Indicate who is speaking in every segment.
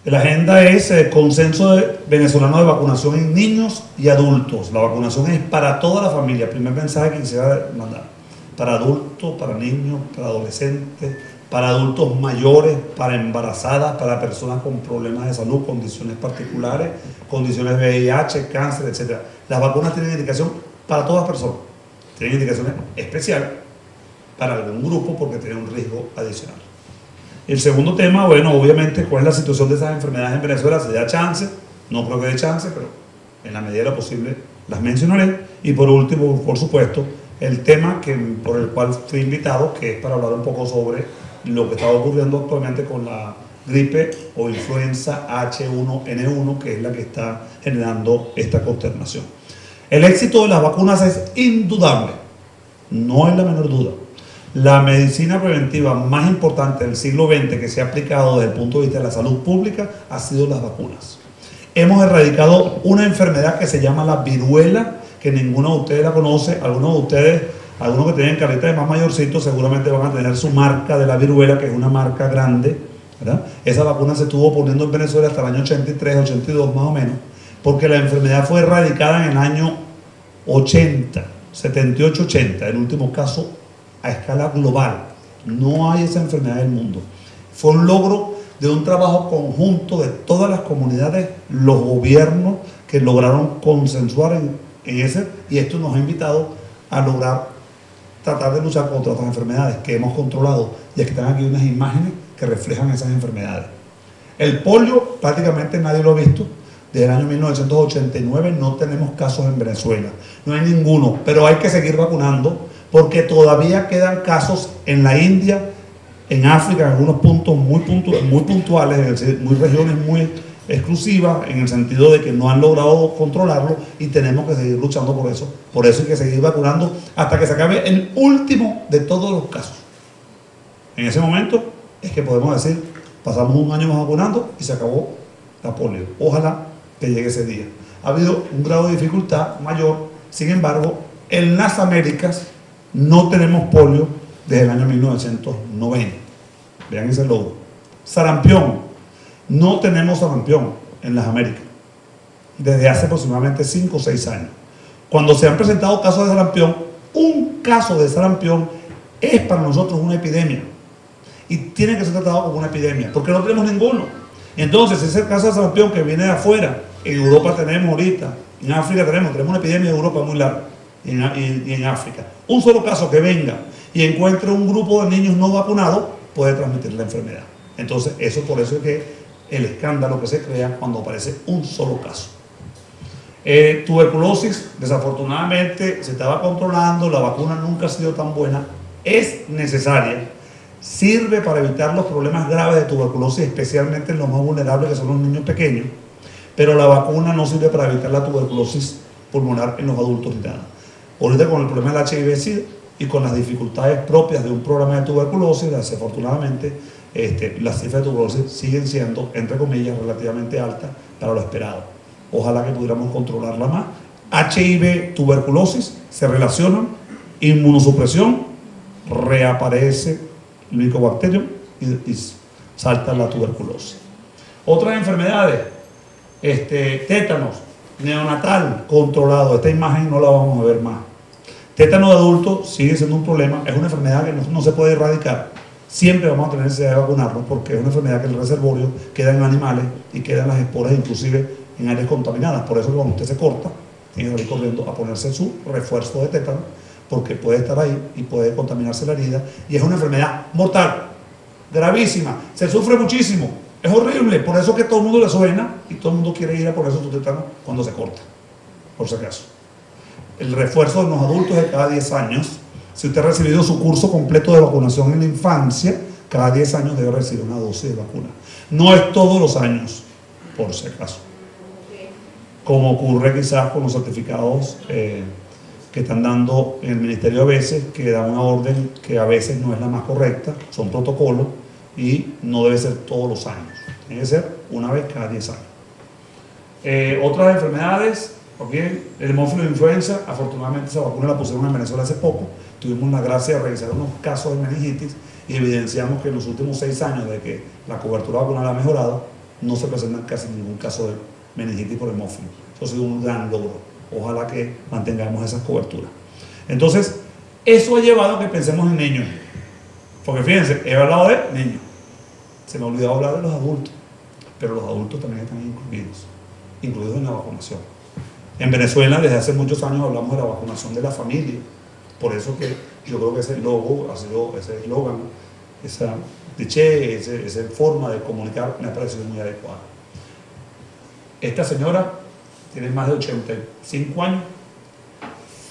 Speaker 1: La agenda es consenso venezolano de vacunación en niños y adultos. La vacunación es para toda la familia. Primer mensaje que quisiera mandar. Para adultos, para niños, para adolescentes, para adultos mayores, para embarazadas, para personas con problemas de salud, condiciones particulares, condiciones de VIH, cáncer, etc. Las vacunas tienen indicación para todas las personas. Tienen indicaciones especiales para algún grupo porque tienen un riesgo adicional. El segundo tema, bueno, obviamente, ¿cuál es la situación de esas enfermedades en Venezuela? Si da chance, no creo que dé chance, pero en la medida de lo posible las mencionaré. Y por último, por supuesto, el tema por el cual fui invitado, que es para hablar un poco sobre lo que está ocurriendo actualmente con la gripe o influenza H1N1, que es la que está generando esta consternación. El éxito de las vacunas es indudable, no hay la menor duda. La medicina preventiva más importante del siglo XX que se ha aplicado desde el punto de vista de la salud pública ha sido las vacunas. Hemos erradicado una enfermedad que se llama la viruela, que ninguno de ustedes la conoce. Algunos de ustedes, algunos que tienen carita de más mayorcitos, seguramente van a tener su marca de la viruela, que es una marca grande, ¿verdad? Esa vacuna se estuvo poniendo en Venezuela hasta el año 83, 82 más o menos, porque la enfermedad fue erradicada en el año 80, 78, 80, el último caso a escala global. No hay esa enfermedad en el mundo. Fue un logro de un trabajo conjunto de todas las comunidades, los gobiernos que lograron consensuar en ese, y esto nos ha invitado a lograr tratar de luchar contra otras enfermedades que hemos controlado, y es que están aquí unas imágenes que reflejan esas enfermedades. El polio prácticamente nadie lo ha visto. Desde el año 1989 no tenemos casos en Venezuela, no hay ninguno, pero hay que seguir vacunando porque todavía quedan casos en la India, en África, en algunos puntos muy puntuales, es decir, muy regiones muy exclusivas, en el sentido de que no han logrado controlarlo y tenemos que seguir luchando por eso. Por eso hay que seguir vacunando hasta que se acabe el último de todos los casos. En ese momento es que podemos decir, pasamos un año más vacunando y se acabó la polio. Ojalá que llegue ese día. Ha habido un grado de dificultad mayor, sin embargo, en las Américas no tenemos polio desde el año 1990. Vean ese logro. Sarampión. No tenemos sarampión en las Américas desde hace aproximadamente 5 o 6 años. Cuando se han presentado casos de sarampión, un caso de sarampión es para nosotros una epidemia y tiene que ser tratado como una epidemia porque no tenemos ninguno. Entonces, ese caso de sarampión que viene de afuera, en Europa tenemos ahorita, en África tenemos una epidemia en Europa muy larga. Y en África. Un solo caso que venga y encuentre un grupo de niños no vacunados puede transmitir la enfermedad. Entonces, por eso es que el escándalo que se crea cuando aparece un solo caso. Tuberculosis, desafortunadamente, se estaba controlando, la vacuna nunca ha sido tan buena, es necesaria, sirve para evitar los problemas graves de tuberculosis, especialmente en los más vulnerables, que son los niños pequeños, pero la vacuna no sirve para evitar la tuberculosis pulmonar en los adultos ni nada. Ahorita con el problema del HIV-SIDA y con las dificultades propias de un programa de tuberculosis, desafortunadamente, las cifras de tuberculosis siguen siendo, entre comillas, relativamente altas para lo esperado. Ojalá que pudiéramos controlarla más. HIV, tuberculosis, se relacionan, inmunosupresión, reaparece el Mycobacterium y salta la tuberculosis. Otras enfermedades, tétanos, neonatal, controlado. Esta imagen no la vamos a ver más. Tétano de adulto sigue siendo un problema, es una enfermedad que no se puede erradicar. Siempre vamos a tener necesidad de vacunarnos porque es una enfermedad que en el reservorio queda en animales y quedan las esporas inclusive en áreas contaminadas. Por eso cuando usted se corta, tiene que ir corriendo a ponerse su refuerzo de tétano porque puede estar ahí y puede contaminarse la herida. Y es una enfermedad mortal, gravísima, se sufre muchísimo, es horrible. Por eso que todo el mundo le suena y todo el mundo quiere ir a ponerse su tétano cuando se corta, por si acaso. El refuerzo en los adultos es cada 10 años. Si usted ha recibido su curso completo de vacunación en la infancia, cada 10 años debe recibir una dosis de vacuna. No es todos los años, por si acaso. Como ocurre quizás con los certificados que están dando en el ministerio a veces, que dan una orden que a veces no es la más correcta, son protocolos y no debe ser todos los años. Tiene que ser una vez cada 10 años. Otras enfermedades, bien, el hemófilo de influenza, afortunadamente esa vacuna la pusieron en Venezuela hace poco. Tuvimos la gracia de revisar unos casos de meningitis y evidenciamos que en los últimos 6 años de que la cobertura vacunal ha mejorado, no se presenta casi ningún caso de meningitis por hemófilo. Eso ha sido un gran logro. Ojalá que mantengamos esas coberturas. Entonces, eso ha llevado a que pensemos en niños. Porque fíjense, he hablado de niños. Se me ha olvidado hablar de los adultos. Pero los adultos también están incluidos en la vacunación. En Venezuela, desde hace muchos años hablamos de la vacunación de la familia. Por eso que yo creo que ese logo, ha sido ese eslogan, esa cliché, esa forma de comunicar me ha parecido muy adecuada. Esta señora tiene más de 85 años,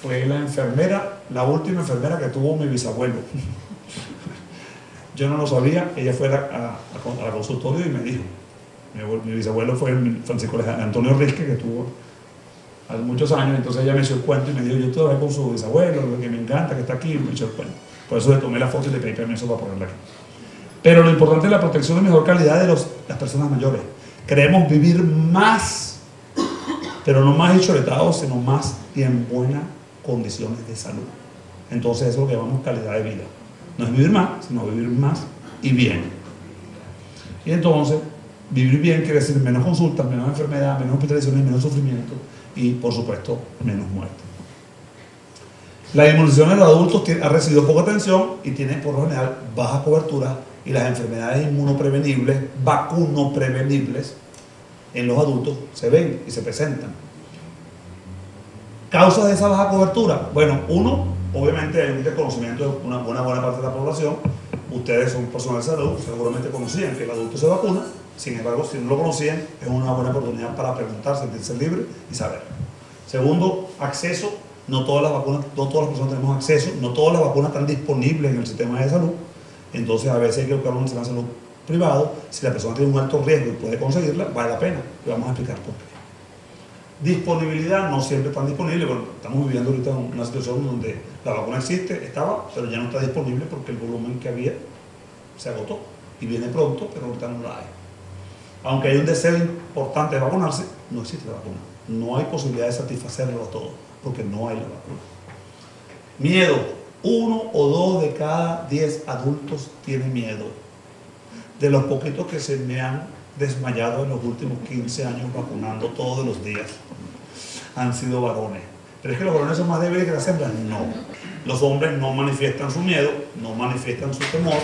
Speaker 1: fue la enfermera, la última enfermera que tuvo mi bisabuelo. Yo no lo sabía, ella fue a la consultorio y me dijo. Mi bisabuelo fue el Francisco Antonio Risque, que tuvo hace muchos años, entonces ella me hizo el cuento y me dijo, yo todavía con su bisabuelo, que me encanta, que está aquí, y me hizo el cuento. Por eso le tomé la foto y le pedí permiso para ponerla aquí. Pero lo importante es la protección de mejor calidad de las personas mayores. Queremos vivir más, pero no más hicholetados, sino más y en buenas condiciones de salud. Entonces eso es lo que llamamos calidad de vida. No es vivir más, sino vivir más y bien. Y entonces, vivir bien quiere decir menos consultas, menos enfermedad, menos hospitalizaciones, menos sufrimiento y, por supuesto, menos muerte. La inmunización en los adultos ha recibido poca atención y tiene, por lo general, baja cobertura, y las enfermedades inmunoprevenibles, vacunoprevenibles, en los adultos se ven y se presentan. ¿Causas de esa baja cobertura? Bueno, uno, obviamente hay un desconocimiento de una buena parte de la población. Ustedes son personal de salud, seguramente conocían que el adulto se vacuna. Sin embargo, si no lo conocían, es una buena oportunidad para preguntar, sentirse libre y saber. Segundo, acceso. No todas las vacunas, no todas las personas tenemos acceso, no todas las vacunas están disponibles en el sistema de salud. Entonces, a veces hay que buscar un sistema de salud privado. Si la persona tiene un alto riesgo y puede conseguirla, vale la pena. Le vamos a explicar por qué. Disponibilidad, no siempre están disponibles. Bueno, estamos viviendo ahorita una situación donde la vacuna existe, estaba, pero ya no está disponible porque el volumen que había se agotó y viene pronto, pero ahorita no la hay. Aunque hay un deseo importante de vacunarse, no existe la vacuna. No hay posibilidad de satisfacerlo a todos, porque no hay la vacuna. Miedo. 1 o 2 de cada 10 adultos tienen miedo. De los poquitos que se me han desmayado en los últimos 15 años vacunando todos los días, han sido varones. ¿Pero es que los varones son más débiles que las hembras? No. Los hombres no manifiestan su miedo, no manifiestan su temor,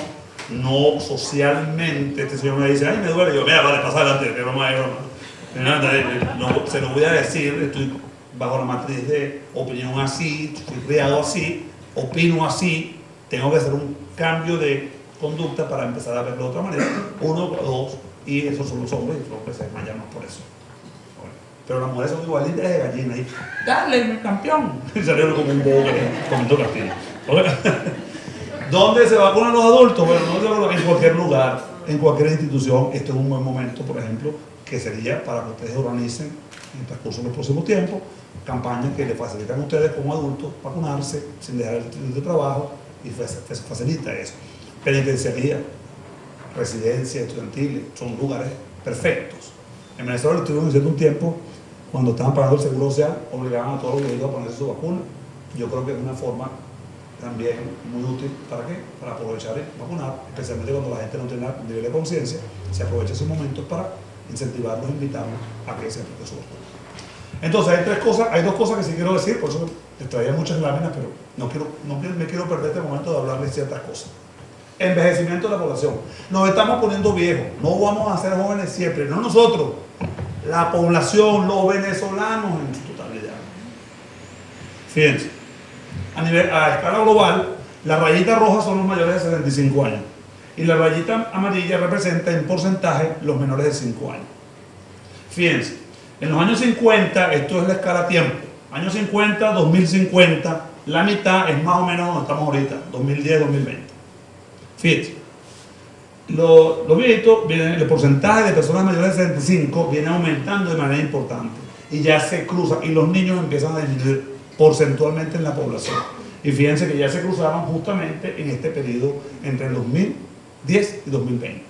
Speaker 1: no socialmente. Este señor me dice, ay, me duele. Yo, mira, vale, pasa adelante, que broma, es broma. Se lo voy a decir, estoy bajo la matriz de opinión así, fui criado así, opino así, tengo que hacer un cambio de conducta para empezar a verlo de otra manera. 1 o 2, y esos son los hombres, y los hombres se desmayan más por eso. Bueno, pero las mujeres son igualitas de gallina, y dale, campeón. Y salieron como un bobo comiendo castillo. ¿Dónde se vacunan los adultos? Bueno, no se vacunan en cualquier lugar, en cualquier institución. Este es un buen momento, por ejemplo, que sería para que ustedes organicen en el transcurso de los próximos tiempos campañas que les facilitan a ustedes como adultos vacunarse sin dejar el de trabajo, y facilita eso. Penitenciaría, residencias estudiantiles, son lugares perfectos. En Venezuela lo estuvimos diciendo un tiempo, cuando estaban pagando el seguro social, obligaban a todos los viejitos a ponerse su vacuna. Yo creo que es una forma también muy útil. ¿Para qué? Para aprovechar y vacunar, especialmente cuando la gente no tiene nivel de conciencia, se aprovecha esos momentos para incentivarlos, invitarlos a que se aplique su vacuna. Entonces hay dos cosas que sí quiero decir, por eso les traía muchas láminas, pero no me quiero perder este momento de hablarles ciertas cosas. Envejecimiento de la población. Nos estamos poniendo viejos, no vamos a ser jóvenes siempre, no nosotros, la población, los venezolanos en su totalidad. Fíjense, a escala global, la rayita roja son los mayores de 75 años y la rayita amarilla representa en porcentaje los menores de 5 años. Fíjense, en los años 50, esto es la escala tiempo, años 50, 2050, la mitad es más o menos donde estamos ahorita, 2010, 2020. Fíjense, los viejitos, el porcentaje de personas mayores de 75 viene aumentando de manera importante y ya se cruza, y los niños empiezan a disminuir porcentualmente en la población. Y fíjense que ya se cruzaron justamente en este periodo entre el 2010 y 2020.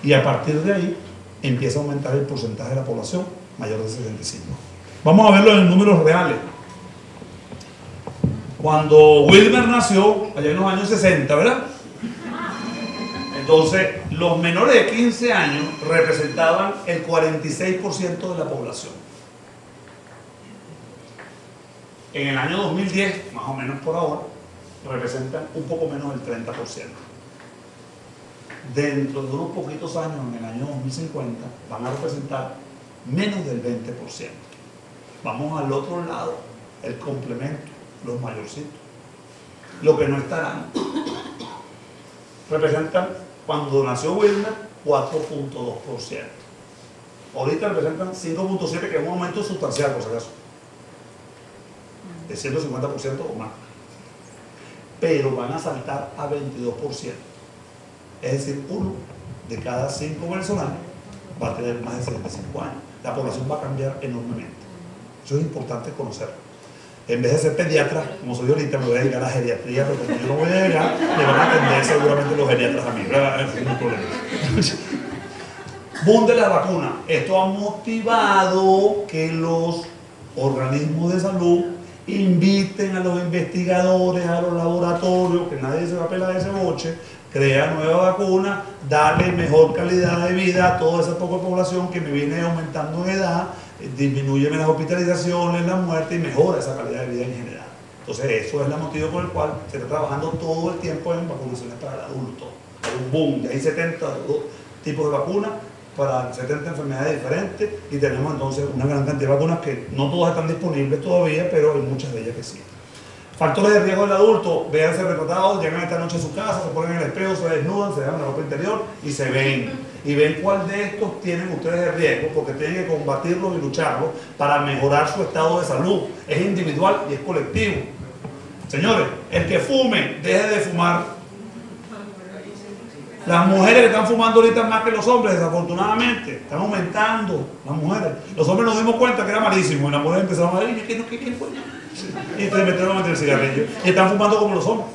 Speaker 1: Y a partir de ahí empieza a aumentar el porcentaje de la población mayor de 75. Vamos a verlo en números reales. Cuando Wilmer nació, allá en los años 60, ¿verdad? Entonces, los menores de 15 años representaban el 46% de la población. En el año 2010, más o menos por ahora, representan un poco menos del 30%. Dentro de unos poquitos años, en el año 2050, van a representar menos del 20%. Vamos al otro lado, el complemento, los mayorcitos. Lo que no estarán, representan, cuando nació Wilmer, 4.2%. Ahorita representan 5.7%, que es un aumento sustancial, por si acaso, de 150% o más. Pero van a saltar a 22%. Es decir, 1 de cada 5 venezolanos va a tener más de 65 años. La población va a cambiar enormemente. Eso es importante conocerlo. En vez de ser pediatra, como soy ahorita, me voy a dedicar a la geriatría, pero como yo no voy a llegar, me van a atender seguramente los geriatras a mí. Ese es un problema. Boom de la vacuna. Esto ha motivado que los organismos de salud inviten a los investigadores, a los laboratorios, que nadie se va a pelar ese boche, crea nueva vacuna, darle mejor calidad de vida a toda esa poca población que me viene aumentando en edad, disminuye las hospitalizaciones, la muerte y mejora esa calidad de vida en general. Entonces eso es el motivo por el cual se está trabajando todo el tiempo en vacunaciones para el adulto. Hay un boom, ya hay 70 tipos de vacunas para 70 enfermedades diferentes y tenemos entonces una gran cantidad de vacunas que no todas están disponibles todavía, pero hay muchas de ellas que sí. Factores de riesgo del adulto: véanse retratados, llegan esta noche a su casa, se ponen en el espejo, se desnudan, se dejan la ropa interior y se ven. Y ven cuál de estos tienen ustedes de riesgo, porque tienen que combatirlos y lucharlos para mejorar su estado de salud. Es individual y es colectivo. Señores, el que fume, deje de fumar. Las mujeres que están fumando ahorita más que los hombres, desafortunadamente, están aumentando las mujeres. Los hombres nos dimos cuenta que era malísimo y las mujeres empezaron a decir, ¿qué fue? Y se metieron a meter el cigarrillo. Y están fumando como los hombres.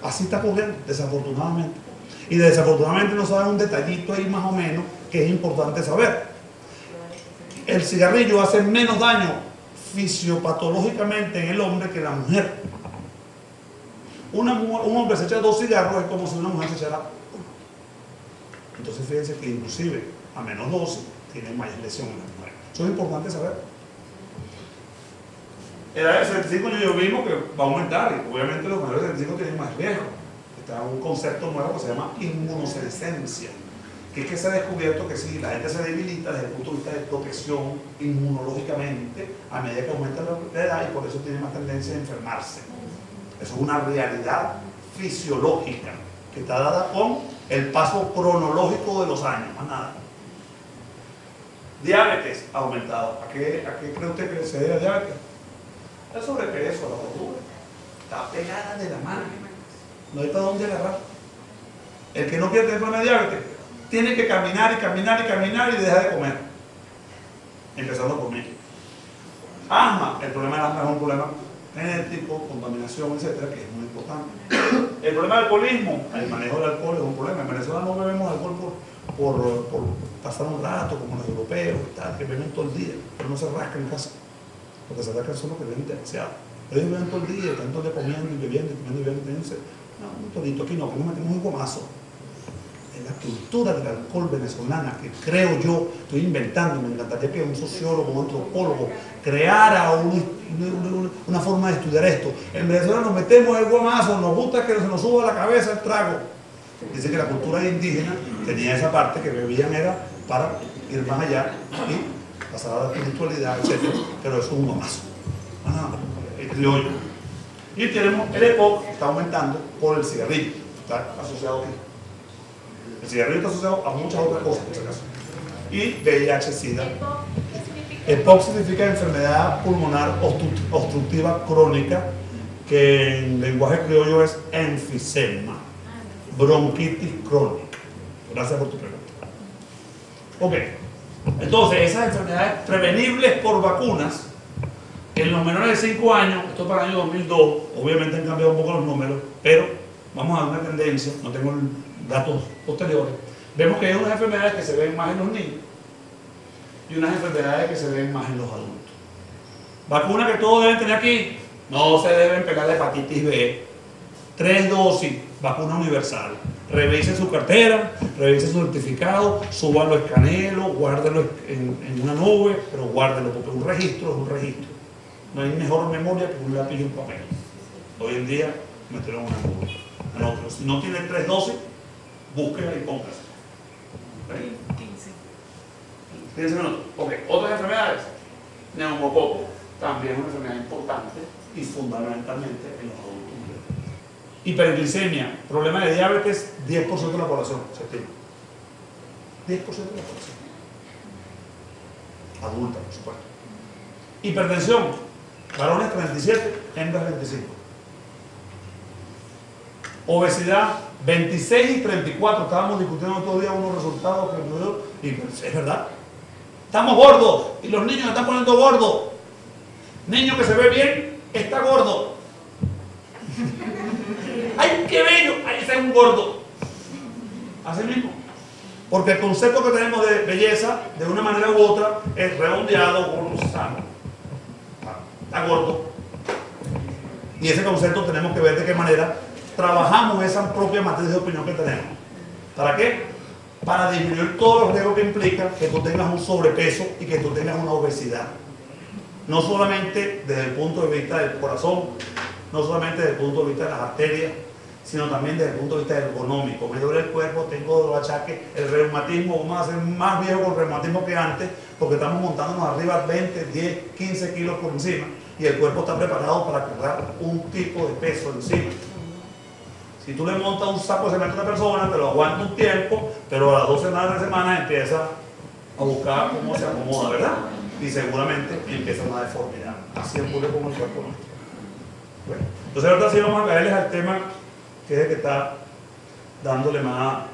Speaker 1: Así está ocurriendo, desafortunadamente. Y desafortunadamente no saben un detallito ahí más o menos que es importante saber. El cigarrillo hace menos daño fisiopatológicamente en el hombre que en la mujer. Un hombre se echa 2 cigarros, es como si una mujer se echara 1. Entonces fíjense que inclusive a menos dosis tienen mayor lesión en la mujer. Eso es importante saber. Edad de 65 años vimos que va a aumentar y obviamente los mayores de 65 tienen más riesgo. Está un concepto nuevo que se llama inmunosenescencia, que es que se ha descubierto que si la gente se debilita desde el punto de vista de protección inmunológicamente a medida que aumenta la edad y por eso tiene más tendencia a enfermarse. Eso es una realidad fisiológica que está dada con el paso cronológico de los años, más nada. Diabetes ha aumentado. ¿A qué cree usted que se debe a diabetes? El sobrepeso, la gordura. Está pegada de la mano. No hay para dónde agarrar. El que no quiere tener problema de diabetes tiene que caminar y caminar y caminar y dejar de comer. Empezando por mí. Asma. El problema del asma es un problema genético, contaminación, etcétera, que es muy importante. El problema del alcoholismo, el manejo del alcohol es un problema. En Venezuela no bebemos alcohol por pasar un rato, como los europeos y tal, que beben todo el día, pero no se rascan en casa, porque se rascan son los que beben demasiado. Ellos beben todo el día, están todo el día comiendo y bebiendo y comiendo y bebiendo. No, un todito aquí no, que nos metemos un gomazo. En la cultura del alcohol venezolana, que creo yo, estoy inventando, me encantaría que un sociólogo, un antropólogo creara una forma de estudiar esto. En Venezuela nos metemos el gomazo, nos gusta que se nos suba a la cabeza el trago. Dice que la cultura indígena tenía esa parte que bebían era para ir más allá y pasar a la espiritualidad, etc. Pero eso es un gomazo. El criollo. Y tenemos el EPOC que está aumentando por el cigarrillo, está asociado aquí. El cigarrillo está asociado a muchas otras cosas, por si acaso. Y VIH-Sida. EPOC significa enfermedad pulmonar obstructiva crónica, que en lenguaje criollo es enfisema, bronquitis crónica. Gracias por tu pregunta. Ok, entonces esas enfermedades prevenibles por vacunas, en los menores de 5 años, esto para el año 2002, obviamente han cambiado un poco los números, pero vamos a ver una tendencia, no tengo datos posteriores, vemos que hay unas enfermedades que se ven más en los niños y unas enfermedades que se ven más en los adultos. Vacunas que todos deben tener aquí, no se deben pegar la hepatitis B, 3 dosis vacuna universal. Revise su cartera, revise su certificado, súbalo, escanéelo, guárdelo en una nube, pero guárdelo, porque un registro es un registro. No hay mejor memoria que un lápiz y un papel. Hoy en día, meterlo en una nube. Anótelo. Si no tiene 3 dosis, búsquela y póngase. 15 minutos. Ok, otras enfermedades. Neumococo, también una enfermedad importante y fundamentalmente en los adultos mayores. Hiperglicemia, problema de diabetes, 10% de la población, se estima. 10% de la población. Adulta, por supuesto. Hipertensión, varones 37, hembras 25. Obesidad, 26 y 34. Estábamos discutiendo otro día unos resultados que me dio, y es verdad. Estamos gordos y los niños se están poniendo gordos. Niño que se ve bien está gordo. ¡Ay, qué bello! Ahí está un gordo. Así mismo. Porque el concepto que tenemos de belleza, de una manera u otra, es redondeado, gordo, sano. Está gordo. Y ese concepto tenemos que ver de qué manera trabajamos esa propia matriz de opinión que tenemos. ¿Para qué? Para disminuir todos los riesgos que implica que tú tengas un sobrepeso y que tú tengas una obesidad. No solamente desde el punto de vista del corazón, no solamente desde el punto de vista de las arterias, sino también desde el punto de vista ergonómico. Me duele el cuerpo, tengo los achaques, el reumatismo, vamos a ser más viejos con reumatismo que antes, porque estamos montándonos arriba 20, 10, 15 kilos por encima, y el cuerpo está preparado para cargar un tipo de peso encima. Si tú le montas un saco de cemento a una persona, te lo aguanta un tiempo, pero a las 2 semanas de semana empieza a buscar cómo se acomoda, ¿verdad? Y seguramente empieza una deformidad. Así ocurre con el cuerpo nuestro. Bueno, entonces ahorita sí vamos a caerles al tema que es el que está dándole más.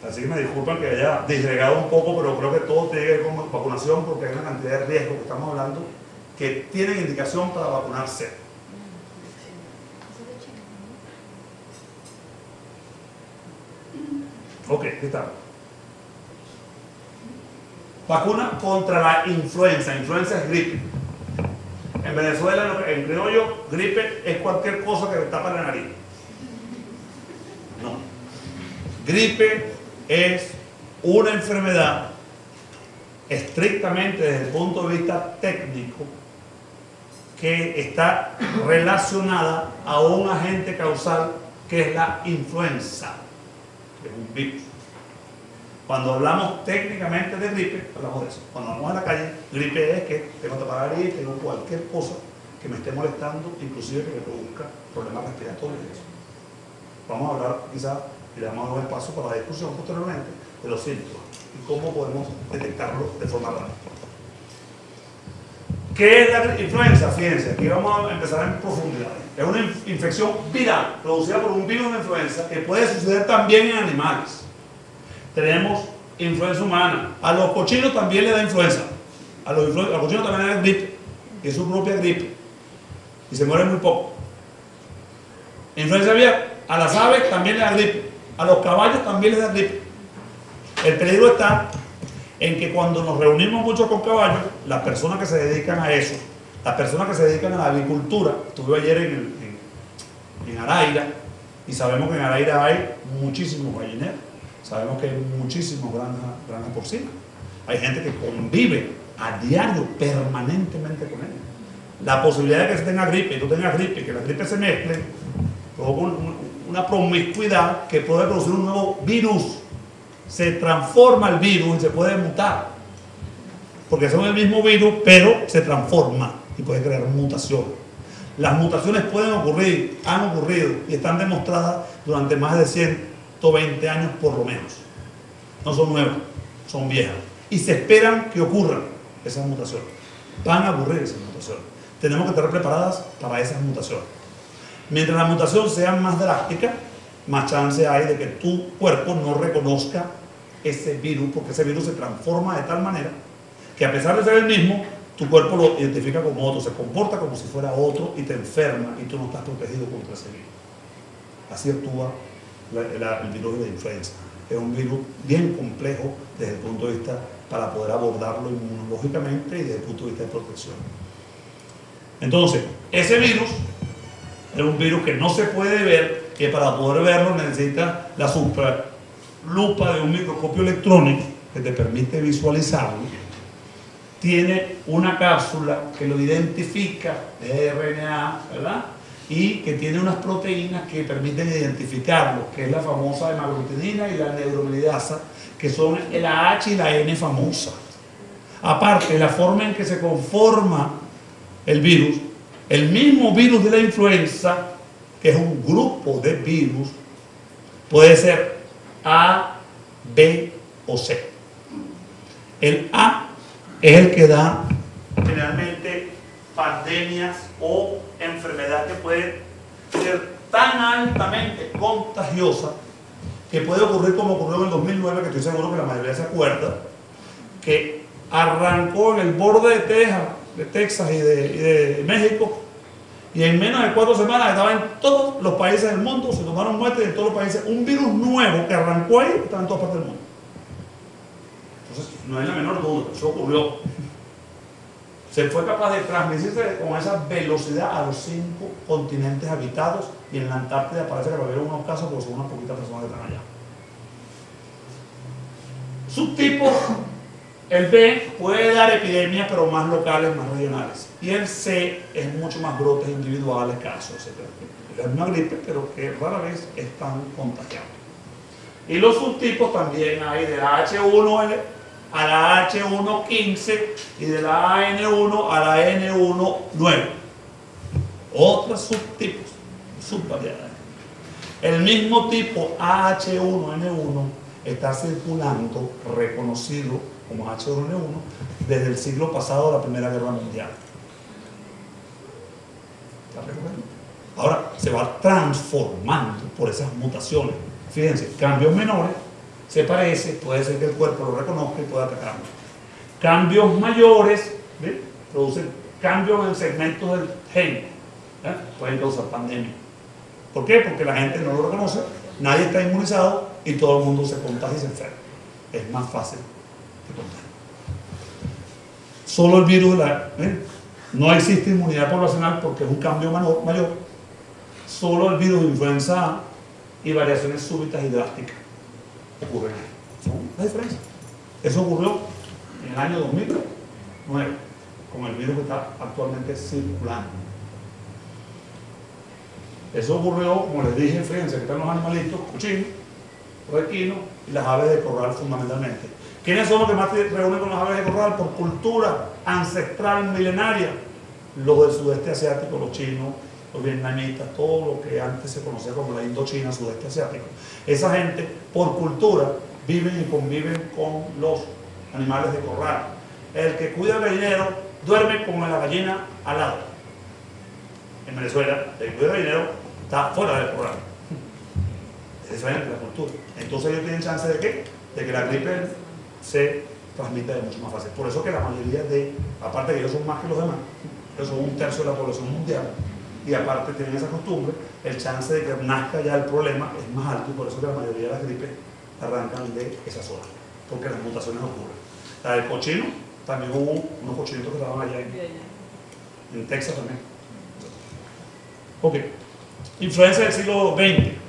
Speaker 1: Así que me disculpan que haya disgregado un poco, pero creo que todo tiene que ver con vacunación, porque hay una cantidad de riesgos que estamos hablando que tienen indicación para vacunarse. Ok, aquí está. Vacuna contra la influenza. Influenza es gripe. En Venezuela, en criollo, gripe es cualquier cosa que te tapa la nariz. No. Gripe es una enfermedad estrictamente desde el punto de vista técnico que está relacionada a un agente causal que es la influenza. Es un virus. Cuando hablamos técnicamente de gripe, hablamos de eso. Cuando hablamos en la calle, gripe es que tengo taparnariz, tengo cualquier cosa que me esté molestando, inclusive que me produzca problemas respiratorios. Vamos a hablar quizás, y le damos un espacio para la discusión posteriormente, de los síntomas y cómo podemos detectarlos de forma rápida. ¿Qué es la influenza? Fíjense, aquí vamos a empezar en profundidad. Es una infección viral producida por un virus de influenza que puede suceder también en animales. Tenemos influenza humana. A los cochinos también le da influenza. A los cochinos también le da gripe. Y es su propia gripe. Y se mueren muy poco. Influenza aviar. A las aves también le da gripe. A los caballos también les da gripe. El peligro está en que cuando nos reunimos mucho con caballos, las personas que se dedican a eso, las personas que se dedican a la avicultura, estuve ayer en Araira, y sabemos que en Araira hay muchísimos gallineros, sabemos que hay muchísimos granjas porcinas, hay gente que convive a diario, permanentemente con ellos. La posibilidad de que se tenga gripe y tú tengas gripe y que las gripes se mezclen, provoca una promiscuidad que puede producir un nuevo virus. Se transforma el virus y se puede mutar, porque son el mismo virus, pero se transforma y puede crear mutaciones. Las mutaciones pueden ocurrir, han ocurrido y están demostradas durante más de 120 años por lo menos. No son nuevas, son viejas. Y se esperan que ocurran esas mutaciones. Van a ocurrir esas mutaciones. Tenemos que estar preparadas para esas mutaciones. Mientras la mutación sea más drástica, más chance hay de que tu cuerpo no reconozca ese virus, porque ese virus se transforma de tal manera que a pesar de ser el mismo, tu cuerpo lo identifica como otro, se comporta como si fuera otro y te enferma y tú no estás protegido contra ese virus. Así actúa el virus de la influenza. Es un virus bien complejo desde el punto de vista para poder abordarlo inmunológicamente y desde el punto de vista de protección. Entonces, ese virus Es un virus que no se puede ver, que para poder verlo necesita la superlupa de un microscopio electrónico que te permite visualizarlo. Tiene una cápsula que lo identifica de RNA, ¿verdad? Y que tiene unas proteínas que permiten identificarlo, que es la famosa hemaglutinina y la neuraminidasa, que son la H y la N famosa. Aparte, la forma en que se conforma el virus, el mismo virus de la influenza, que es un grupo de virus, puede ser A, B o C. El A es el que da generalmente pandemias o enfermedad que puede ser tan altamente contagiosa que puede ocurrir como ocurrió en el 2009, que estoy seguro que la mayoría se acuerda, que arrancó en el borde de Texas y de México, y en menos de 4 semanas estaba en todos los países del mundo, se tomaron muestras en todos los países, un virus nuevo que arrancó ahí, está en todas partes del mundo. Entonces, no hay la menor duda, eso ocurrió. Se fue capaz de transmitirse con esa velocidad a los 5 continentes habitados, y en la Antártida parece que va a haber unos casos, porque son unas poquitas personas que están allá. Subtipos: el B puede dar epidemias, pero más locales, más regionales. Y el C es mucho más brotes individuales, casos, etc. Es una gripe, pero que rara vez es tan contagiable. Y los subtipos también hay de la H1 a la H115 y de la AN1 a la N19. Otros subtipos, subvariedades. El mismo tipo AH1N1 está circulando, reconocido como H1N1, desde el siglo pasado, la Primera Guerra Mundial. ¿Está recordando? Ahora se va transformando por esas mutaciones. Fíjense, cambios menores, se parece, puede ser que el cuerpo lo reconozca y pueda atacarlo. Cambios mayores, ¿sí?, producen cambios en segmentos del gen, ¿eh?, pueden causar pandemia. ¿Por qué? Porque la gente no lo reconoce, nadie está inmunizado y todo el mundo se contagia y se enferma. Es más fácil que contagiar. Solo el virus no existe inmunidad poblacional porque es un cambio mayor. Solo el virus de influenza A y variaciones súbitas y drásticas ocurren ahí. Son la diferencia. Eso ocurrió en el año 2009 con el virus que está actualmente circulando. Eso ocurrió, como les dije, fíjense que están los animalitos, cochinos, los equinos y las aves de corral fundamentalmente. ¿Quiénes son los que más se reúnen con las aves de corral por cultura ancestral milenaria? Los del sudeste asiático, los chinos, los vietnamitas, todo lo que antes se conocía como la Indochina, sudeste asiático. Esa gente, por cultura, viven y conviven con los animales de corral. El que cuida el gallinero duerme con la gallina al lado. En Venezuela, el que cuida el gallinero está fuera del corral. Es diferente la cultura. Entonces ellos tienen chance de ¿qué? De que la gripe se transmita de mucho más fácil. Por eso que la mayoría aparte de que ellos son más que los demás, ellos son 1/3 de la población mundial, y aparte tienen esa costumbre, el chance de que nazca ya el problema es más alto, y por eso que la mayoría de las gripes arrancan de esa zona, porque las mutaciones ocurren. La del cochino, también hubo unos cochinitos que estaban allá en Texas también. Ok. Influenza del siglo XX.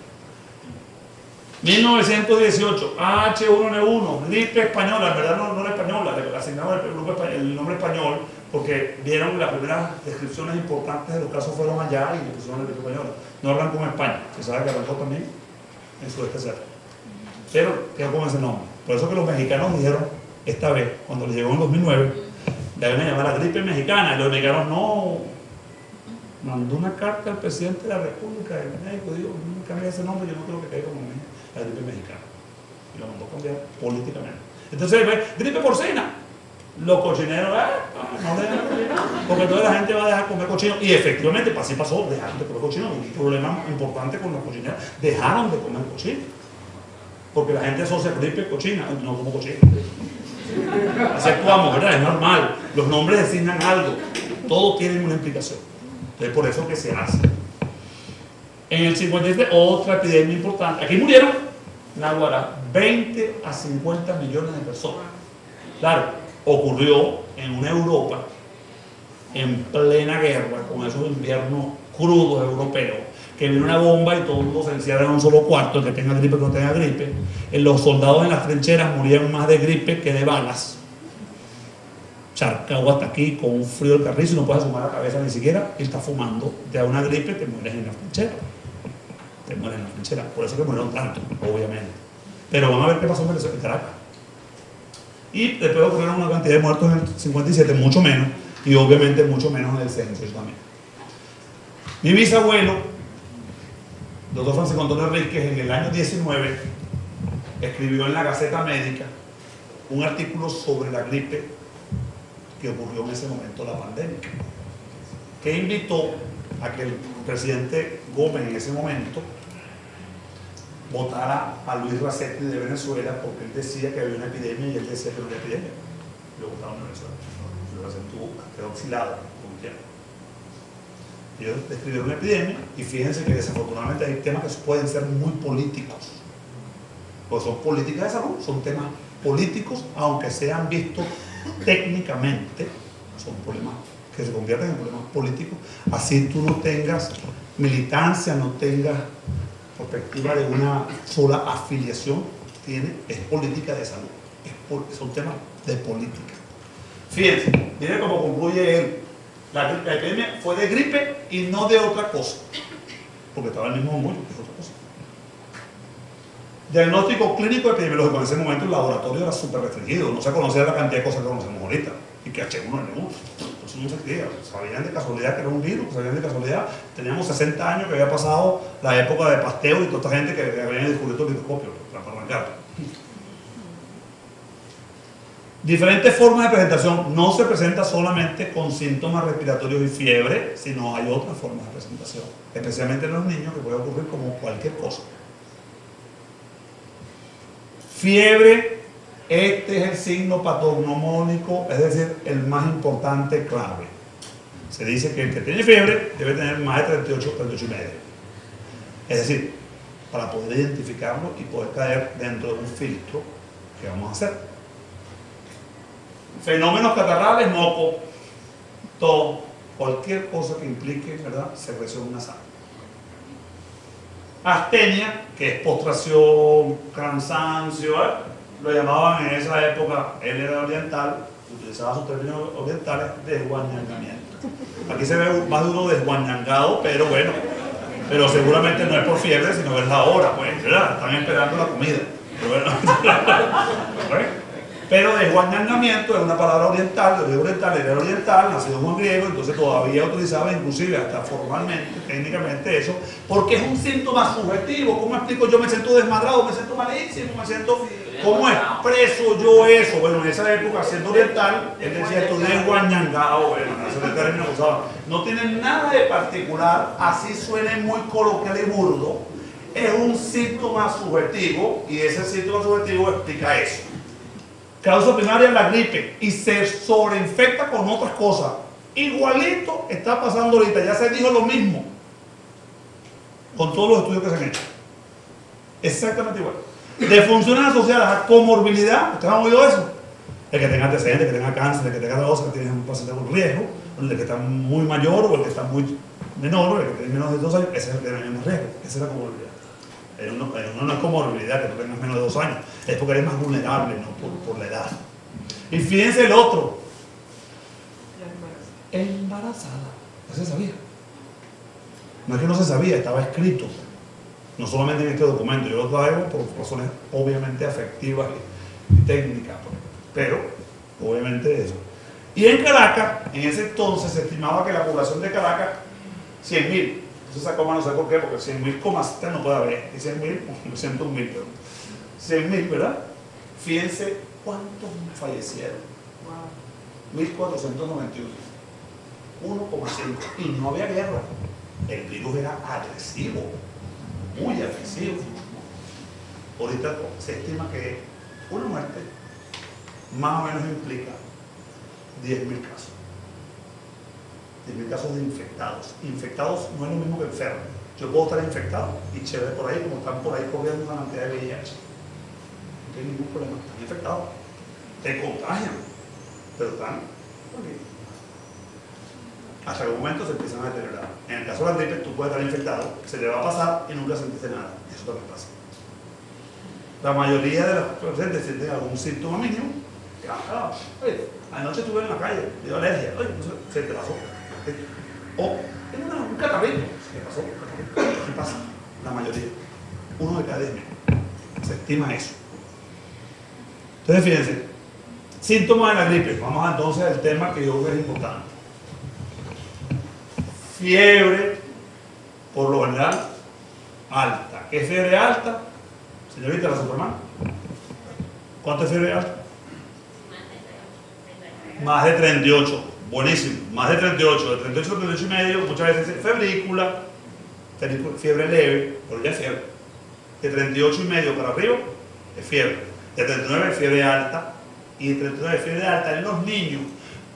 Speaker 1: 1918, H1N1, gripe española. En verdad no era española, le asignaron el nombre español porque vieron las primeras descripciones importantes de los casos fueron allá y le pusieron la gripe española. No arrancó en España, se sabe que arrancó también en sudeste asiático, pero quedó con ese nombre. Por eso que los mexicanos dijeron esta vez, cuando les llegó en 2009, deben llamar la gripe mexicana, y los mexicanos no. Mandó una carta al presidente de la República de México, dijo, no cambie ese nombre, yo no creo que caiga como la gripe mexicana. Y lo mandó a cambiar políticamente. Entonces, gripe porcina. Los cochineros, no dejan de comer, porque toda la gente va a dejar de comer cochino. Y efectivamente, así pasó, dejaron de comer cochino. Un problema importante con los cochineros, dejaron de comer cochino. Porque la gente asocia gripe cochina, no como cochino. Así actuamos, ¿verdad? Es normal. Los nombres designan algo, todos tienen una implicación. Entonces, por eso que se hace. En el 57, otra epidemia importante. Aquí murieron, Naguará, 20 a 50 millones de personas. Claro, ocurrió en una Europa en plena guerra, con esos inviernos crudos europeos, que viene una bomba y todo el mundo se encierra en un solo cuarto, el que tenga gripe, que no tenga gripe. Los soldados en las trincheras morían más de gripe que de balas. Charcado hasta aquí, con un frío del carrizo, y no puedes asomar la cabeza ni siquiera, y está fumando, te da una gripe, te mueres en la trinchera. Te mueres en la trinchera. Por eso que murieron tanto, obviamente. Pero van a ver qué pasó en Caracas. Y después ocurrieron una cantidad de muertos en el 57, mucho menos, y obviamente mucho menos en el 68 también. Mi bisabuelo, doctor Francisco Antonio Enríquez, en el año 19, escribió en la Gaceta Médica un artículo sobre la gripe que ocurrió en ese momento, la pandemia, que invitó a que el presidente Gómez en ese momento votara a Luis Racetti de Venezuela, porque él decía que había una epidemia y él decía que no había epidemia. Lo votaron en Venezuela. Luis Racetti quedó exilado por un tiempo. Ellos describieron una epidemia, y fíjense que desafortunadamente hay temas que pueden ser muy políticos, pues son políticas de salud, son temas políticos, aunque sean vistos técnicamente, son problemas que se convierten en problemas políticos, así tú no tengas militancia, no tengas perspectiva de una sola afiliación, es política de salud, son temas de política. Fíjense, miren cómo concluye él. La epidemia fue de gripe y no de otra cosa, porque estaba el mismo hongo, que es otra cosa. Diagnóstico clínico epidemiológico. En ese momento el laboratorio era súper restringido, no se conocía la cantidad de cosas que conocemos ahorita, y que H1N1, entonces no se creía, sabían de casualidad que era un virus, sabían de casualidad. Teníamos 60 años que había pasado la época de Pasteur y toda esta gente que había descubierto el microscopio para arrancar. Diferentes formas de presentación. No se presenta solamente con síntomas respiratorios y fiebre, sino hay otras formas de presentación, especialmente en los niños, que puede ocurrir como cualquier cosa. Fiebre, este es el signo patognomónico, es decir, el más importante clave. Se dice que el que tiene fiebre debe tener más de 38, 38 y medio. Es decir, para poder identificarlo y poder caer dentro de un filtro que vamos a hacer. Fenómenos catarrales, moco, todo, cualquier cosa que implique, ¿verdad?, secreción nasal. Astenia, que es postración, cansancio, lo llamaban en esa época, él era oriental, utilizaba sus términos orientales, desguañangamiento. Aquí se ve más de uno desguañangado, pero bueno, pero seguramente no es por fiebre, sino es la hora, pues, ¿verdad? Están esperando la comida. Pero desguañangamiento es una palabra oriental, de origen oriental, era oriental, nacido en griego, entonces todavía utilizaba inclusive hasta formalmente, técnicamente eso, porque es un síntoma subjetivo. ¿Cómo explico? Yo me siento desmadrado, me siento malísimo, me siento... ¿Cómo expreso yo eso? Bueno, en esa época, siendo oriental, él decía esto desguañangado, bueno, ese es el término que usaba. No tiene nada de particular, así suene muy coloquial y burdo, es un síntoma subjetivo, y ese síntoma subjetivo explica eso. Causa primaria la gripe y se sobreinfecta con otras cosas. Igualito está pasando ahorita, ya se dijo lo mismo con todos los estudios que se han hecho. Exactamente igual. De funciones asociadas a comorbilidad, ¿ustedes han oído eso? El que tenga antecedentes, el que tenga cáncer, el que tenga cosas, el que tiene un paciente con riesgo, el que está muy mayor o el que está muy menor, el que tiene menos de 2 años, ese es el que tiene menos riesgo, esa es la comorbilidad. Uno no es comorbilidad que tú tengas menos de 2 años, es porque eres más vulnerable, ¿no? por la edad. Y fíjense el otro, embarazada, ya se sabía. No es que no se sabía, estaba escrito, no solamente en este documento, yo lo traigo por razones obviamente afectivas y técnicas, pero obviamente eso. Y en Caracas, en ese entonces se estimaba que la población de Caracas, 100.000, entonces esa coma no sé por qué, porque 100.000 comas no puede haber, y 100.000, 100.000, pero 100.000, ¿verdad? Fíjense cuántos fallecieron. 1.491, 1,5, y no había guerra. El virus era agresivo, muy agresivo. Ahorita se estima que una muerte más o menos implica 10.000 casos. 10.000 casos de infectados. Infectados no es lo mismo que enfermos. Yo puedo estar infectado y chévere por ahí, como están por ahí corriendo una cantidad de VIH. No hay ningún problema, están infectados. Te contagian, pero están. hasta que un momento se empiezan a deteriorar. En el caso de la gripe, tú puedes estar infectado, se te va a pasar y nunca sentiste nada. Eso también pasa. La mayoría de los pacientes sienten algún síntoma mínimo. Oye, anoche estuve en la calle, me dio alergia, oye, se te pasó. O tengo un catarrito, se te pasó. ¿Qué pasa? La mayoría. 1 de cada 10.000. Se estima eso. Entonces, fíjense, síntomas de la gripe. Vamos entonces al tema que yo creo que es importante. Fiebre, por lo general, alta. ¿Qué es fiebre alta? Señorita, la Superman. ¿Cuánto es fiebre alta? Más de 38. Buenísimo. Más de 38. De 38 a 38 y medio, muchas veces es febrícula, fiebre leve, pero ya es fiebre. De 38 y medio para arriba es fiebre. De 39 es fiebre alta. Y de 39 es fiebre alta en los niños.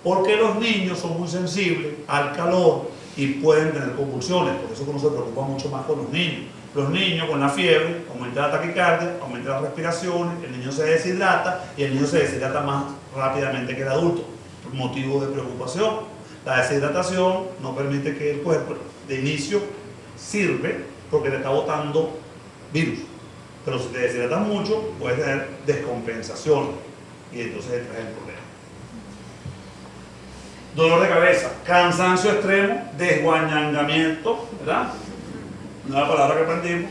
Speaker 1: Porque los niños son muy sensibles al calor y pueden tener convulsiones. Por eso uno se preocupa mucho más con los niños. Los niños con la fiebre, aumenta la taquicardia, aumenta las respiraciones, el niño se deshidrata y el niño se deshidrata más rápidamente que el adulto. Por motivo de preocupación. La deshidratación no permite que el cuerpo de inicio sirve porque te está botando virus. Pero si te deshidratas mucho, puedes tener descompensación y entonces entras en el problema. Dolor de cabeza, cansancio extremo, desguañangamiento, ¿verdad? Una palabra que aprendimos.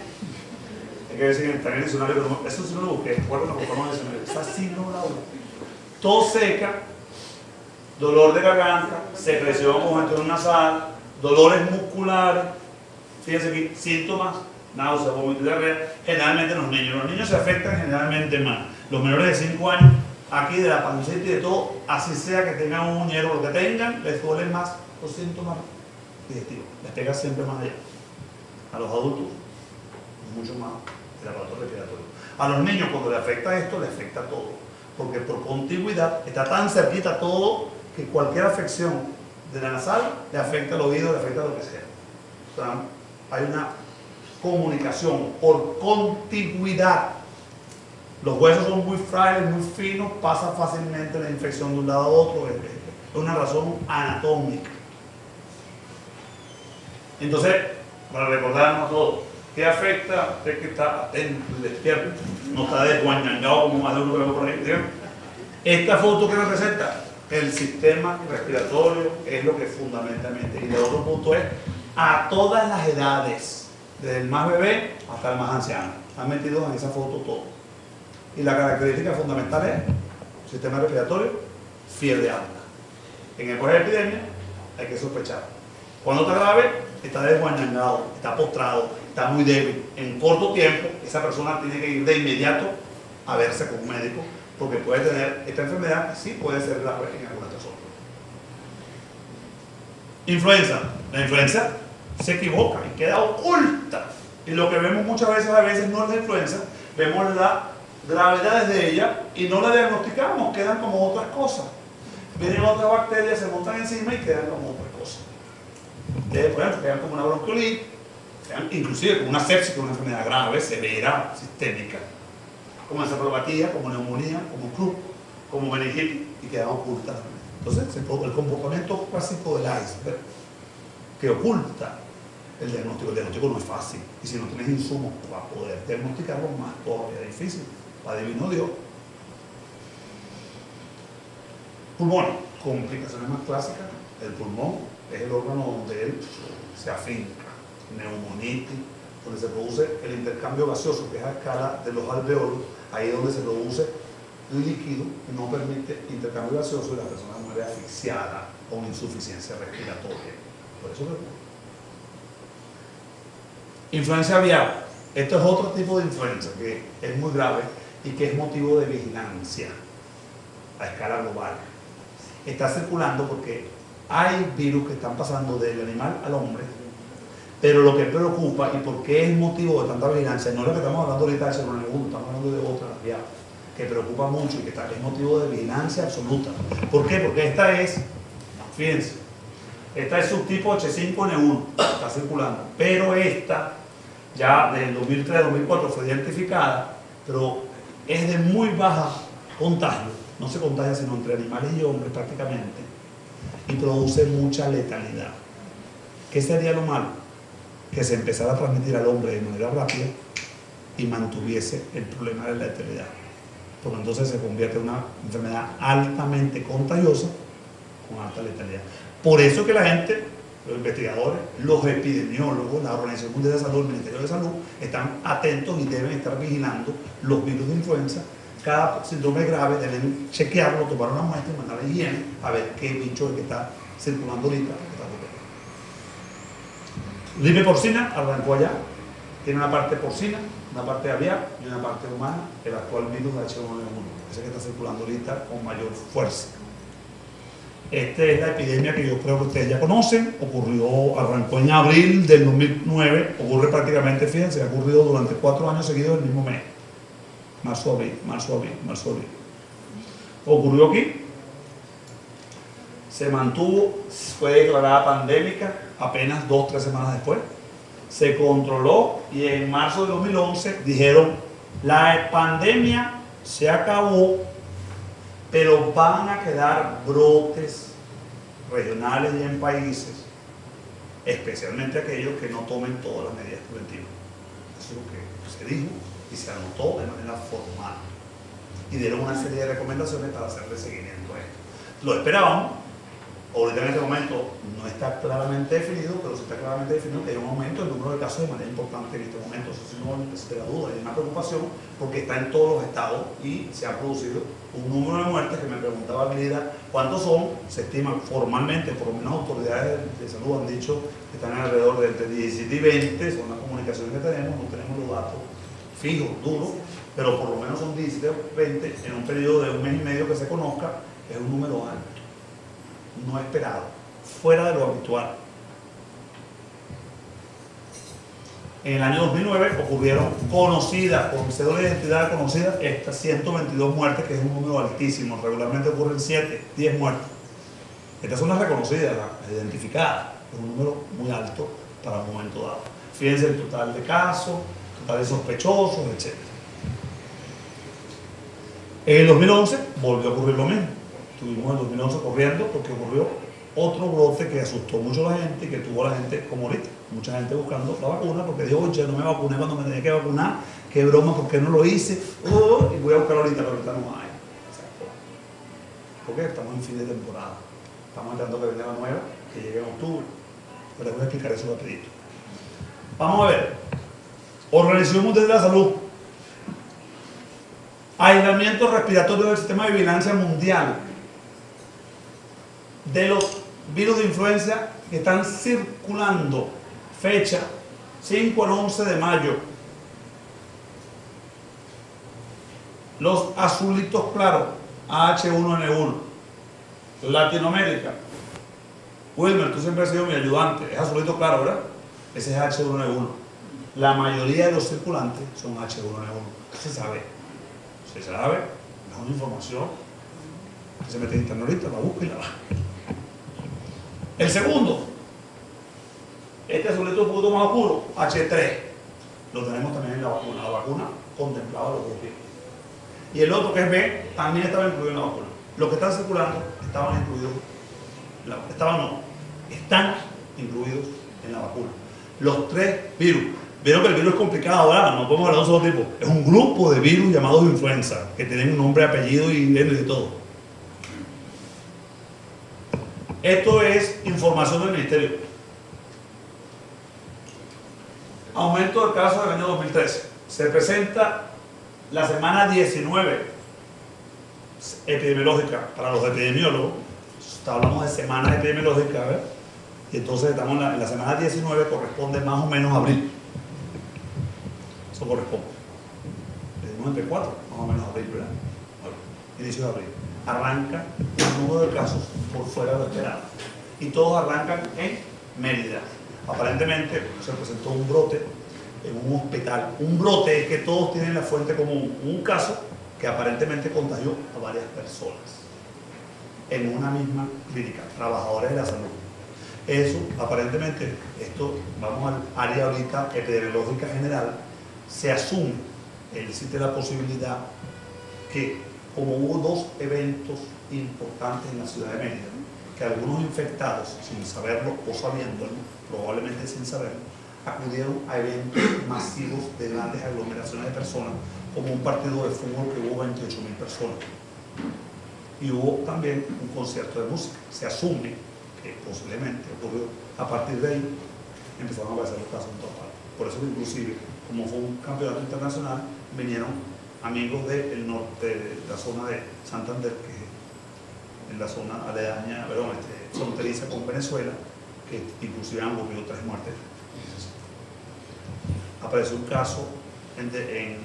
Speaker 1: Hay que decir que está en el diccionario, pero eso sí no lo busqué. Recuerden lo que buscamos en el diccionario. Esa sí no la busqué. Tos seca, dolor de garganta, secreción o congestión nasal, dolores musculares. Fíjense aquí, síntomas, náuseas, vómitos, diarrea, generalmente en los niños. Los niños se afectan generalmente más. Los menores de 5 años, aquí de la pancita y de todo, así sea que tengan un muñero, lo que tengan, les duelen más los síntomas digestivos. Les pega siempre más allá. A los adultos, mucho más el aparato respiratorio. A los niños, cuando les afecta esto, les afecta todo. Porque por contigüidad está tan cerquita todo que cualquier afección de la nasal le afecta al oído, le afecta a lo que sea. O sea, hay una comunicación por contigüidad. Los huesos son muy frágiles, muy finos, pasa fácilmente la infección de un lado a otro. Es una razón anatómica. Entonces, para recordarnos a todos, ¿qué afecta? Usted que está atento y despierto, no está desguañangado como más de uno que ve por ahí. ¿Digamos? Esta foto que representa el sistema respiratorio es lo que fundamentalmente. Y el otro punto es a todas las edades, desde el más bebé hasta el más anciano. Están metidos en esa foto todos. Y la característica fundamental es sistema respiratorio, fiebre alta. En época de epidemia hay que sospechar. Cuando está grave, está desguañangado, está postrado, está muy débil. En corto tiempo, esa persona tiene que ir de inmediato a verse con un médico, porque puede tener esta enfermedad, sí puede ser grave en algunas personas. Influenza. La influenza se equivoca y queda oculta. Y lo que vemos muchas veces no es la influenza, vemos la gravedad de ella y no la diagnosticamos, quedan como otras cosas. Vienen otras bacterias, se montan encima y quedan como otras cosas. Ustedes, por ejemplo, quedan como una bronquiolitis, quedan inclusive como una sepsis, como una enfermedad grave, severa, sistémica, como encefalopatía, como neumonía, como croup, como meningitis, y quedan ocultas. Entonces, el comportamiento básico del iceberg que oculta el diagnóstico. El diagnóstico no es fácil, y si no tienes insumos para poder diagnosticarlo, más todavía difícil. Adivino Dios. Pulmón, complicaciones más clásicas. El pulmón es el órgano donde él se afinca. Neumonitis, donde se produce el intercambio gaseoso, que es a escala de los alveolos, ahí es donde se produce líquido, no permite intercambio gaseoso y la persona muere asfixiada con insuficiencia respiratoria. Por eso influencia aviar. Esto es otro tipo de influenza que es muy grave y que es motivo de vigilancia a escala global. Está circulando porque hay virus que están pasando del animal al hombre, pero lo que preocupa y por qué es motivo de tanta vigilancia no es lo que estamos hablando ahorita del H1N1, estamos hablando de otra, la aviar, que preocupa mucho y que es motivo de vigilancia absoluta. ¿Por qué? Porque esta es, fíjense, esta es subtipo H5N1, está circulando, pero esta ya del 2003-2004 fue identificada, pero es de muy baja contagio, no se contagia sino entre animales y hombres prácticamente, y produce mucha letalidad. ¿Qué sería lo malo? Que se empezara a transmitir al hombre de manera rápida y mantuviese el problema de la letalidad, porque entonces se convierte en una enfermedad altamente contagiosa con alta letalidad. Por eso que la gente, los investigadores, los epidemiólogos, la Organización Mundial de Salud, el Ministerio de Salud, están atentos y deben estar vigilando los virus de influenza. Cada síndrome grave deben chequearlo, tomar una muestra y mandar a la higiene a ver qué bicho es el que está circulando ahorita. Gripe porcina arrancó allá, tiene una parte porcina, una parte aviar y una parte humana, el actual virus de H1N1, ese que está circulando ahorita con mayor fuerza. Esta es la epidemia que yo creo que ustedes ya conocen, arrancó en abril del 2009, ocurre prácticamente, fíjense, ha ocurrido durante 4 años seguidos el mismo mes, marzo, abril. Ocurrió aquí, se mantuvo, fue declarada pandémica apenas 2-3 semanas después, se controló y en marzo de 2011 dijeron la pandemia se acabó, pero van a quedar brotes regionales y en países, especialmente aquellos que no tomen todas las medidas preventivas. Eso es lo que se dijo y se anotó de manera formal y dieron una serie de recomendaciones para hacerle seguimiento a esto. Lo esperábamos. Ahorita en este momento no está claramente definido, pero sí está claramente definido que hay un aumento del número de casos de manera importante en este momento. Eso sí no necesita duda, hay una preocupación porque está en todos los estados y se ha producido un número de muertes que me preguntaba Lida, ¿cuántos son? Se estima formalmente, por lo menos autoridades de salud han dicho que están alrededor de entre 17 y 20, son las comunicaciones que tenemos, no tenemos los datos fijos, duros, pero por lo menos son 17 o 20 en un periodo de 1 mes y medio que se conozca, es un número alto. No esperado, fuera de lo habitual. En el año 2009 ocurrieron conocidas, con cédula de identidad conocida, estas 122 muertes, que es un número altísimo. Regularmente ocurren 7, 10 muertes. Estas son las reconocidas, las identificadas, es un número muy alto para un momento dado. Fíjense el total de casos, total de sospechosos, etc. En el 2011 volvió a ocurrir lo mismo. Estuvimos en 2011 corriendo porque ocurrió otro brote que asustó mucho a la gente y que tuvo a la gente como ahorita. Mucha gente buscando la vacuna porque dijo, oye, no me vacuné cuando me tenía que vacunar, qué broma, ¿por qué no lo hice? Y voy a buscar ahorita, pero ahorita no hay. Porque estamos en fin de temporada. Estamos esperando que venga la nueva, que llegue en octubre. Pero les voy a explicar eso rapidito. Vamos a ver. Organización Mundial de la Salud. Aislamiento respiratorio del sistema de vigilancia mundial de los virus de influenza que están circulando, fecha 5 al 11 de mayo. Los azulitos claros, H1N1. Latinoamérica. Wilmer, tú siempre has sido mi ayudante, es azulito claro, ¿verdad? Ese es H1N1. La mayoría de los circulantes son H1N1. Se sabe, se sabe, es una información que se mete en internet ahorita, la busca y la baja. El segundo, este azulito un poquito más oscuro, H3, lo tenemos también en la vacuna contemplaba los dos tipos. Y el otro que es B, también estaba incluido en la vacuna. Los que están circulando estaban incluidos, están incluidos en la vacuna. Los 3 virus. Vieron que el virus es complicado ahora, no podemos hablar de un solo tipo. Es un grupo de virus llamados influenza, que tienen un nombre, apellido y de todo. Esto es información del Ministerio. Aumento de casos del año 2013. Se presenta la semana 19 epidemiológica para los epidemiólogos. Hablamos de semanas epidemiológicas, ¿verdad? Y entonces estamos en la semana 19, corresponde más o menos a abril. Eso corresponde. Le dimos entre 4, más o menos a abril, ¿verdad? Bueno, inicio de abril. Arranca un número de casos por fuera de lo esperado. Y todos arrancan en Mérida. Aparentemente se presentó un brote en un hospital. Un brote es que todos tienen la fuente común. Un caso que aparentemente contagió a varias personas en una misma clínica, trabajadores de la salud. Eso, aparentemente, esto, vamos al área ahorita epidemiológica general, se asume, existe la posibilidad que, como hubo 2 eventos importantes en la ciudad de Mérida, que algunos infectados, sin saberlo o sabiéndolo, probablemente sin saberlo, acudieron a eventos masivos de grandes aglomeraciones de personas, como un partido de fútbol que hubo 28.000 personas. Y hubo también un concierto de música. Se asume que posiblemente ocurrió. A partir de ahí empezaron a aparecer los casos en todas partes. Por eso, inclusive, como fue un campeonato internacional, vinieron amigos del norte, de la zona de Santander, que es en la zona aledaña, fronteriza con Venezuela, que inclusive han ocurrido 3 muertes. Apareció un caso en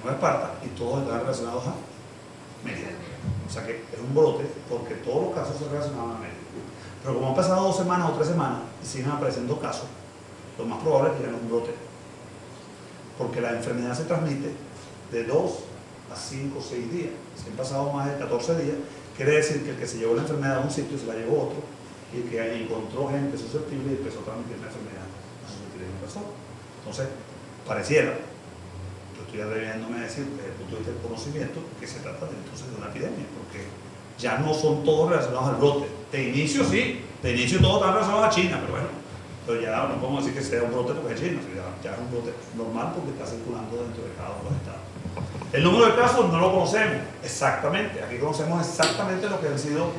Speaker 1: Nueva Esparta y todos estaban relacionados a Mérida. O sea que es un brote porque todos los casos se relacionaban a Mérida. Pero como han pasado 2 semanas o 3 semanas y siguen apareciendo casos, lo más probable es que haya un brote. Porque la enfermedad se transmite de 2 a 5 o 6 días. Si han pasado más de 14 días, quiere decir que el que se llevó la enfermedad a un sitio se la llevó a otro, y el que encontró gente susceptible y empezó a transmitir la enfermedad a susceptible persona. Entonces, pareciera, yo estoy atreviéndome a decir desde el punto de vista del conocimiento, que se trata entonces de una epidemia, porque ya no son todos relacionados al brote. De inicio sí, de inicio todos están relacionados a China, pero bueno, pero ya no podemos decir que sea un brote porque es China, ya es un brote normal porque está circulando dentro de cada uno de los estados. El número de casos no lo conocemos exactamente, aquí conocemos exactamente lo que han sido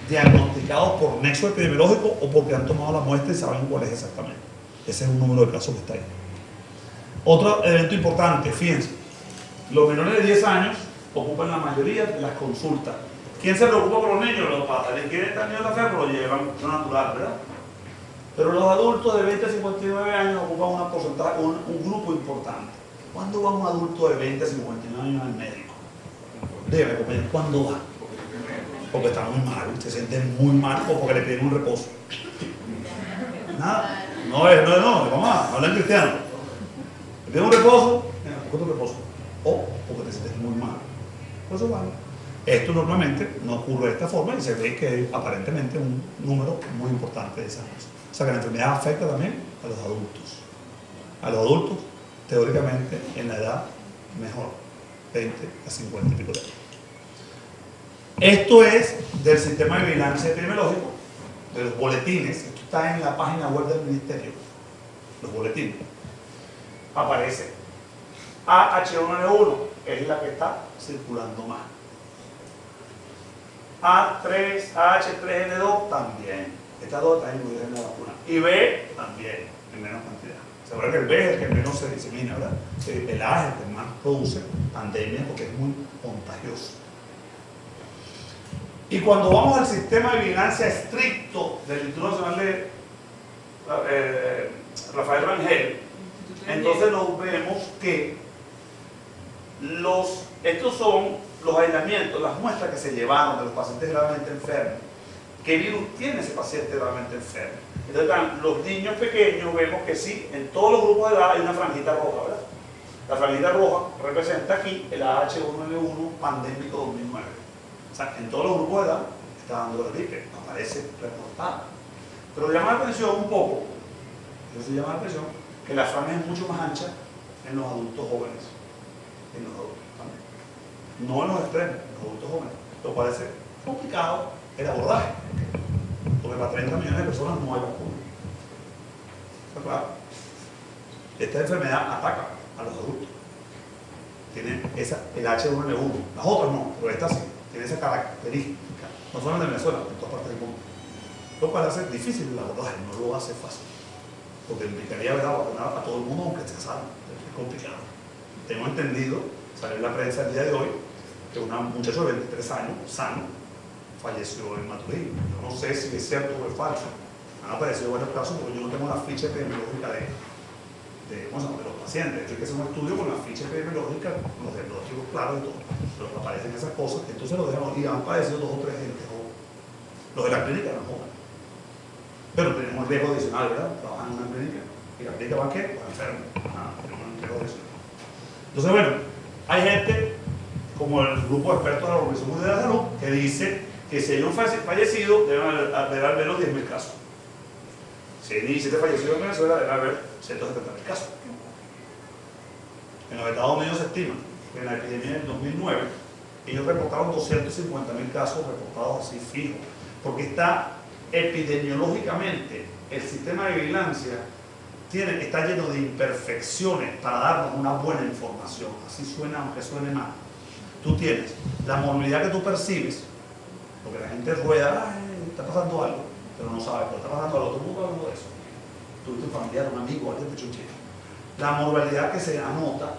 Speaker 1: diagnosticados por nexo epidemiológico o porque han tomado la muestra y saben cuál es exactamente. Ese es un número de casos que está ahí. Otro evento importante, fíjense, los menores de 10 años ocupan la mayoría de las consultas. ¿Quién se preocupa por los niños? Los padres. ¿Quieren estar niños de la fe? Lo llevan, lo natural, ¿verdad? Pero los adultos de 20 a 59 años ocupan un grupo importante. ¿Cuándo va un adulto de 20 a 59 años al médico? Debe comer. ¿Cuándo va? Porque está muy mal, se siente muy mal o porque le piden un reposo. Nada. No, vamos a hablar en cristiano. Le piden un reposo, ¿cuánto reposo? O porque te sientes muy mal. Por eso vale. Esto normalmente no ocurre de esta forma y se ve que hay aparentemente un número muy importante de esas cosas. O sea que la enfermedad afecta también a los adultos. A los adultos, teóricamente, en la edad mejor, 20 a 50 y pico de años. Esto es del sistema de vigilancia epidemiológico, de los boletines. Esto está en la página web del ministerio. Los boletines. Aparece AH1N1, es la que está circulando más. AH3N2 también. Estas dos están incluidas en la vacuna. Y B también, en menos cantidad. Se ve que el B es el que menos se disemina, ¿verdad? El A es el que más produce pandemia porque es muy contagioso. Y cuando vamos al sistema de vigilancia estricto del Instituto Nacional de Rafael Rangel, entonces nos vemos que estos son los aislamientos, las muestras que se llevaron de los pacientes gravemente enfermos. ¿Qué virus tiene ese paciente gravemente enfermo? Entonces, los niños pequeños vemos que sí, en todos los grupos de edad hay una franjita roja, ¿verdad? La franjita roja representa aquí el AH1N1 pandémico 2009. O sea, en todos los grupos de edad está dando la gripe, aparece reportada. Pero llama la atención un poco, eso se llama la atención, que la franja es mucho más ancha en los adultos jóvenes. En los adultos también. No en los extremos, en los adultos jóvenes. Lo cual es complicado el abordaje. Porque para 30 millones de personas no hay vacuna. ¿Está claro? Esta enfermedad ataca a los adultos. Tiene el H1N1. Las otras no, pero esta sí. Tiene esa característica. No solamente en Venezuela, en todas partes del mundo. Lo cual hace difícil el abordaje, no lo hace fácil. Porque implicaría vacunar a todo el mundo aunque esté sano. Es complicado. Tengo entendido, salió en la prensa el día de hoy, que un muchacho de 23 años, sano, falleció en Maturín. Yo no sé si es cierto o es falso. Han aparecido varios casos porque yo no tengo la ficha epidemiológica de los pacientes. Hay que hacer un estudio con la ficha epidemiológica, con los diagnósticos claros y todo. Pero aparecen esas cosas, entonces los dejamos y han padecido 2 o 3 gente jóvenes. Los de la clínica eran jóvenes. Pero tenemos un riesgo adicional, ¿verdad? Trabajan en una clínica. ¿Y la clínica va a qué? Pues enfermos. Tenemos un riesgo adicional. Entonces, bueno, hay gente como el grupo de expertos de la Organización Mundial de la Salud que dice que si hay un fallecido debe haber al menos 10.000 casos. Si hay 17 fallecidos en Venezuela debe haber 170.000 casos. En los Estados Unidos se estima que en la epidemia del 2009 ellos reportaron 250.000 casos reportados así fijos, porque está epidemiológicamente el sistema de vigilancia está lleno de imperfecciones para darnos una buena información. Así suena, aunque suene mal. Tú tienes la morbilidad que tú percibes, porque la gente rueda, ay, está pasando algo, pero no sabe, pero está pasando algo, todo el mundo hablando de eso. Tuviste un familiar, un amigo, alguien te chuché. La morbilidad que se anota,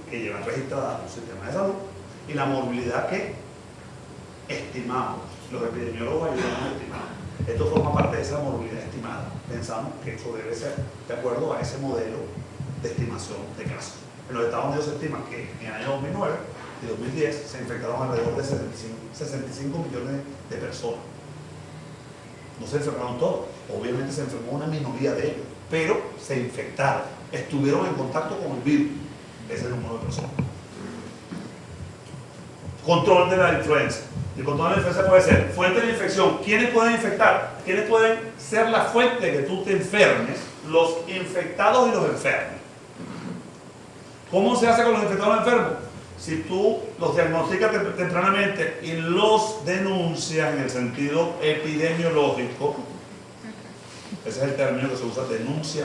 Speaker 1: que llevan registrada en un sistema de salud, y la morbilidad que estimamos. Los epidemiólogos ayudamos a estimar. Esto forma parte de esa morbilidad estimada. Pensamos que eso debe ser de acuerdo a ese modelo de estimación de casos. En los Estados Unidos se estima que en el año 2009 y 2010 se infectaron alrededor de 65 millones de personas. No se enfermaron todos, obviamente se enfermó una minoría de ellos, pero se infectaron, estuvieron en contacto con el virus, ese número de personas. Control de la influenza. El control de la influenza puede ser fuente de infección. ¿Quiénes pueden infectar? ¿Quiénes pueden ser la fuente de que tú te enfermes? Los infectados y los enfermos. ¿Cómo se hace con los infectados y los enfermos? Si tú los diagnosticas tempranamente y los denuncias en el sentido epidemiológico, ese es el término que se usa, denuncia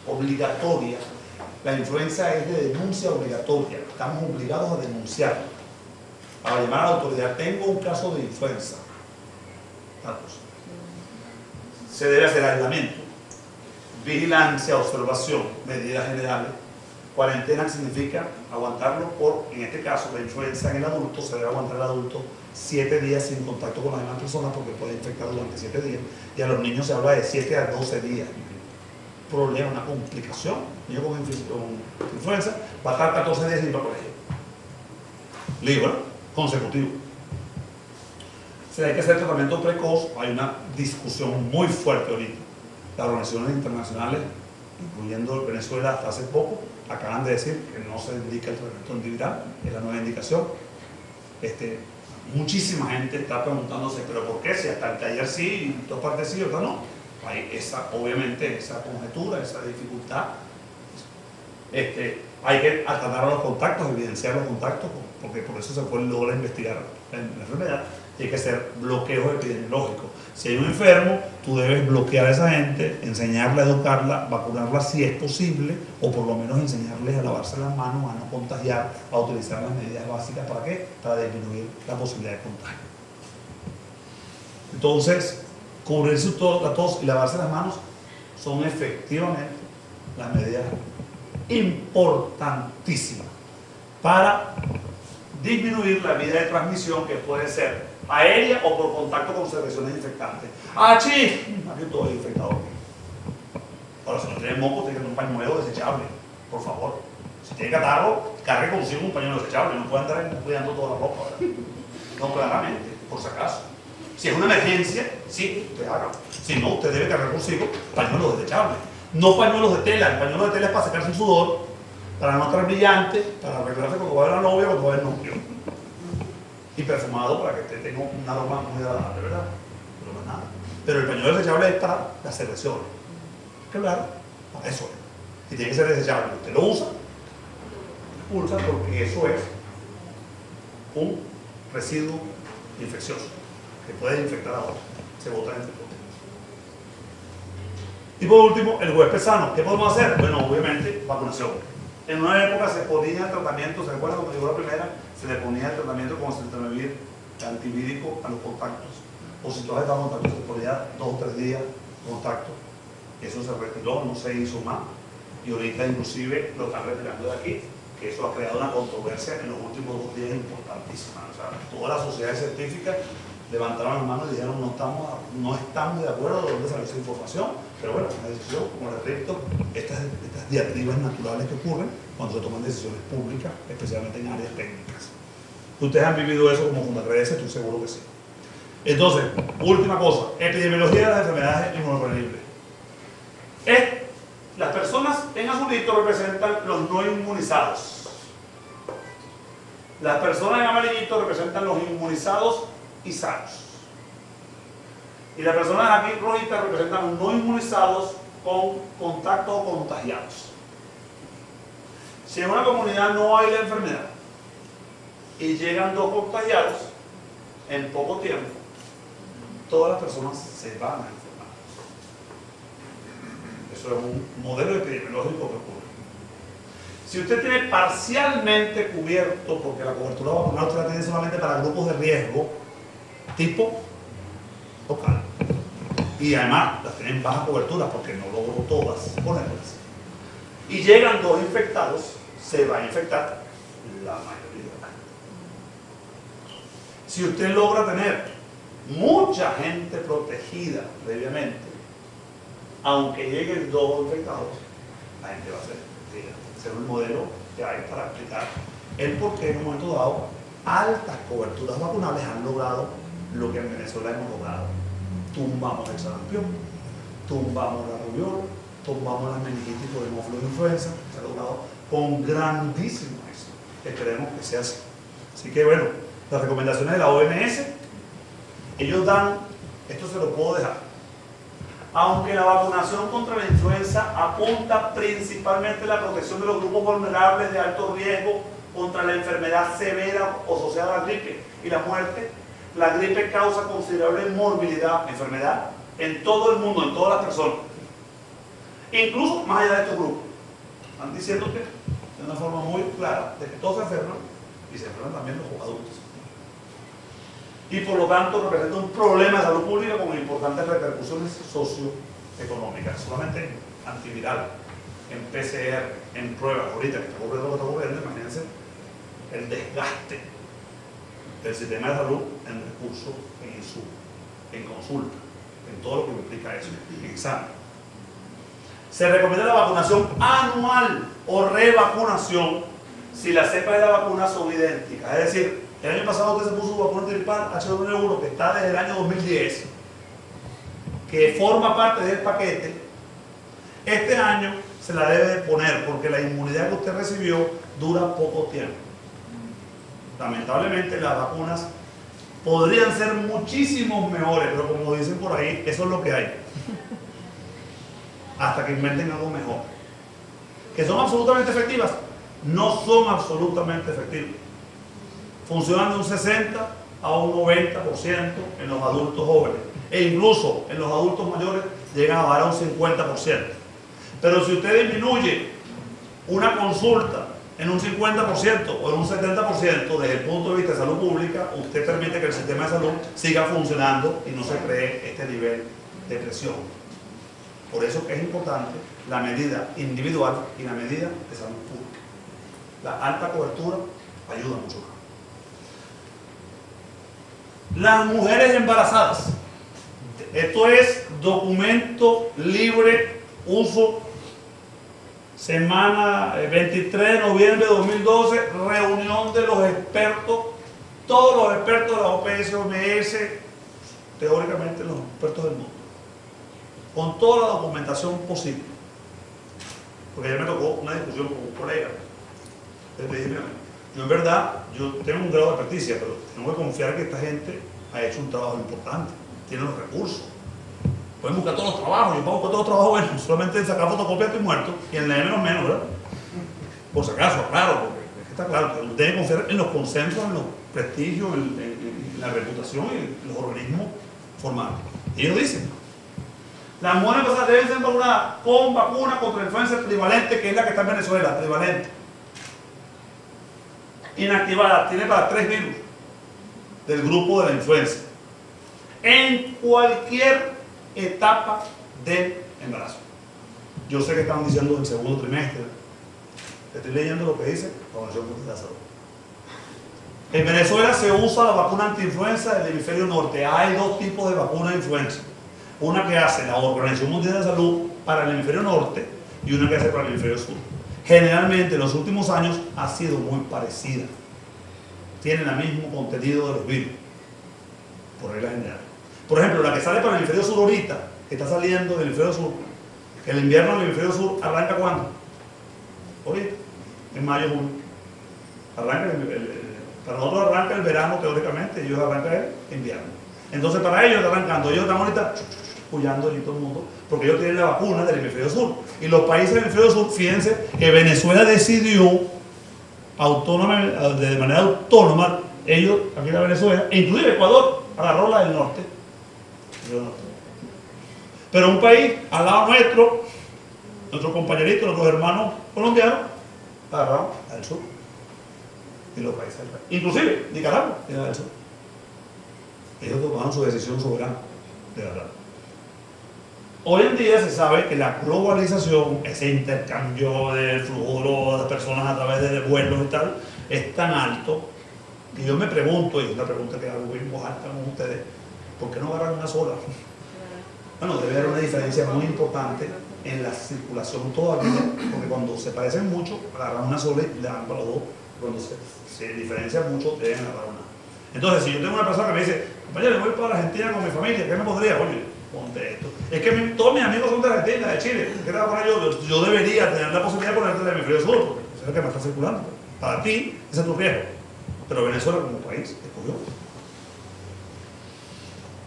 Speaker 1: obligatoria. La influenza es de denuncia obligatoria. Estamos obligados a denunciar. A llamar a la autoridad, tengo un caso de influenza. Se debe hacer aislamiento, vigilancia, observación, medidas generales. Cuarentena significa aguantarlo en este caso, la influenza en el adulto, se debe aguantar el adulto 7 días sin contacto con las demás personas porque puede infectar durante 7 días. Y a los niños se habla de 7 a 12 días. Problema, una complicación. Niño con influenza va a estar 14 días sin ir al colegio. Libre. Consecutivo. Si hay que hacer tratamiento precoz, hay una discusión muy fuerte ahorita. Las organizaciones internacionales, incluyendo Venezuela hasta hace poco, acaban de decir que no se indica el tratamiento antiviral, es la nueva indicación. Muchísima gente está preguntándose, pero ¿por qué? Si hasta el taller sí, y dos partes sí, otra no. Hay obviamente esa conjetura, esa dificultad. Hay que tratar los contactos, evidenciar los contactos, porque por eso se puede lograr investigar la enfermedad, y hay que hacer bloqueos epidemiológicos. Si hay un enfermo, tú debes bloquear a esa gente, enseñarla, educarla, vacunarla si es posible, o por lo menos enseñarles a lavarse las manos, a no contagiar, a utilizar las medidas básicas. ¿Para qué? Para disminuir la posibilidad de contagio. Entonces, cubrirse la tos y lavarse las manos son efectivamente las medidas importantísimas para disminuir la vía de transmisión, que puede ser aérea o por contacto con secreciones infectantes. ¡Achí! Aquí todo es infectado. Ahora, si no tiene moco, tiene que tener un pañuelo desechable, por favor. Si tiene catarro, cargue consigo un pañuelo desechable, no puede andar cuidando toda la ropa, ¿verdad? No, claramente, por si acaso. Si es una emergencia, sí, usted haga. Si no, usted debe cargar consigo pañuelos desechables. No pañuelos de tela. El pañuelo de tela es para secarse el sudor, para no estar brillante, para arreglarse cuando va a ver la novia o cuando va a ver el novio. Y perfumado para que usted tenga un aroma muy agradable, ¿verdad? Pero no es nada. Pero el pañuelo desechable es para las secreciones. Claro, para eso es. Y tiene que ser desechable. Usted lo usa, expulsa, porque eso es un residuo infeccioso que puede infectar a otros. Se bota entre todos. Y por último, el huésped sano. ¿Qué podemos hacer? Bueno, obviamente, vacunación. En una época se ponía el tratamiento, ¿se recuerda cuando llegó la primera? Se le ponía el tratamiento con citalopram antivírico a los contactos. O si tú has estado en contacto, se ponía 2 o 3 días de contacto. Eso se retiró, no se hizo más. Y ahorita inclusive lo están retirando de aquí, que eso ha creado una controversia en los últimos 2 días importantísima. O sea, todas las sociedades científicas levantaron las manos y dijeron no estamos de acuerdo de dónde salió esa información, pero bueno, una decisión, como repito, estas diatribas naturales que ocurren cuando se toman decisiones públicas, especialmente en áreas técnicas. Ustedes han vivido eso como Fundagresa, estoy seguro que sí. Entonces, última cosa, epidemiología de las enfermedades inmunoprevenibles. Las personas en azulito representan los no inmunizados. Las personas en amarillito representan los inmunizados y sanos. Y las personas aquí rojitas representan los no inmunizados con contacto o contagiados. Si en una comunidad no hay la enfermedad y llegan 2 contagiados en poco tiempo, todas las personas se van a enfermar. Eso es un modelo epidemiológico que ocurre. Si usted tiene parcialmente cubierto, porque la cobertura vacunal usted la tiene solamente para grupos de riesgo, tipo local, y además las tienen baja cobertura porque no logró todas ponerlas, y llegan 2 infectados, se va a infectar la mayoría. Si usted logra tener mucha gente protegida previamente, aunque lleguen 2 infectados, la gente va a ser protegida. Ese es un modelo que hay para explicar el por qué en un momento dado altas coberturas vacunales han logrado lo que en Venezuela hemos logrado. Tumbamos el sarampión, tumbamos la rubiola, tumbamos la meningitis por hemófilos de influenza, se ha logrado con grandísimo éxito. Esperemos que sea así. Así que bueno, las recomendaciones de la OMS, ellos dan, esto se lo puedo dejar. Aunque la vacunación contra la influenza apunta principalmente a la protección de los grupos vulnerables de alto riesgo contra la enfermedad severa asociada a la gripe y la muerte, la gripe causa considerable morbilidad, enfermedad, en todo el mundo, en todas las personas, incluso más allá de estos grupos. Están diciéndote de una forma muy clara de que todos se enferman y se enferman también los adultos. Y por lo tanto representa un problema de salud pública con importantes repercusiones socioeconómicas. Solamente en antiviral, en PCR, en pruebas, ahorita que está ocurriendo lo que está ocurriendo, imagínense el desgaste del sistema de salud en recursos, en insumos, en consulta, en todo lo que implica eso, en examen. Se recomienda la vacunación anual o revacunación si las cepas de la vacuna son idénticas. Es decir, el año pasado usted se puso su vacuna tripal H1N1 que está desde el año 2010, que forma parte del paquete. Este año se la debe de poner porque la inmunidad que usted recibió dura poco tiempo. Lamentablemente las vacunas podrían ser muchísimos mejores, pero como dicen por ahí, eso es lo que hay. Hasta que inventen algo mejor. ¿Que son absolutamente efectivas? No son absolutamente efectivas. Funcionan de un 60 a un 90% en los adultos jóvenes. E incluso en los adultos mayores llegan a bajar a un 50%. Pero si usted disminuye una consulta en un 50% o en un 70% desde el punto de vista de salud pública, usted permite que el sistema de salud siga funcionando y no se cree este nivel de presión. Por eso que es importante la medida individual y la medida de salud pública. La alta cobertura ayuda mucho más. Las mujeres embarazadas. Esto es documento libre uso. Semana 23 de noviembre de 2012, reunión de los expertos, todos los expertos de la OPS, OMS, teóricamente los expertos del mundo, con toda la documentación posible. Porque ayer me tocó una discusión con un colega. Le dije, yo en verdad, yo tengo un grado de experticia, pero tengo que confiar que esta gente ha hecho un trabajo importante, tiene los recursos. Pueden buscar todos los trabajos, yo puedo buscar todos los trabajos, bueno, solamente sacar fotocopias estoy muerto y en leer menos, ¿verdad? Por si acaso, claro, porque está claro, pero deben confiar en los consensos, en los prestigios, en la reputación y en los organismos formales. Y ellos dicen, las mujeres embarazadas deben ser vacunadas con vacuna contra la influenza trivalente, que es la que está en Venezuela, trivalente. Inactivada, tiene para 3 virus del grupo de la influenza. En cualquier etapa del embarazo. Yo sé que están diciendo en el segundo trimestre. Estoy leyendo lo que dice la Organización Mundial de la Salud. En Venezuela se usa la vacuna antiinfluenza del hemisferio norte. Hay 2 tipos de vacunas de influenza. Una que hace la Organización Mundial de la Salud para el hemisferio norte y una que hace para el hemisferio sur. Generalmente en los últimos años ha sido muy parecida. Tienen el mismo contenido de los virus, por regla general. Por ejemplo, la que sale para el hemisferio sur ahorita, que está saliendo del hemisferio sur, el invierno del hemisferio sur arranca ¿cuándo? Ahorita, en mayo, junio. Arranca para nosotros arranca el verano teóricamente, ellos arrancan el invierno. Entonces para ellos está arrancando, ellos están ahorita huyendo en todo el mundo, porque ellos tienen la vacuna del hemisferio sur. Y los países del hemisferio sur, fíjense que Venezuela decidió de manera autónoma, ellos, aquí en Venezuela, e inclusive Ecuador, agarró la del norte. Pero un país al lado nuestro, nuestros compañeritos, nuestros hermanos colombianos, agarraron al sur. Y los países del país. Inclusive Nicaragua era del sur. Ellos tomaron su decisión soberana de agarrar. Hoy en día se sabe que la globalización, ese intercambio del flujo de personas a través de vuelos y tal, es tan alto que yo me pregunto, y es una pregunta que hago en voz alta con ustedes, ¿por qué no agarran una sola? Bueno, debe haber una diferencia muy importante en la circulación todavía, porque cuando se parecen mucho, agarran una sola y le dan para los dos. Cuando se diferencian mucho, deben agarrar una. Entonces, si yo tengo una persona que me dice, compañero, voy para Argentina con mi familia, ¿qué me podría? Oye, ponte esto. Es que todos mis amigos son de Argentina, de Chile. ¿Qué te va a poner yo? Yo debería tener la posibilidad de ponerte de mi frío sur, porque eso es lo que me está circulando. Para ti, ese es tu riesgo. Pero Venezuela como país escogió.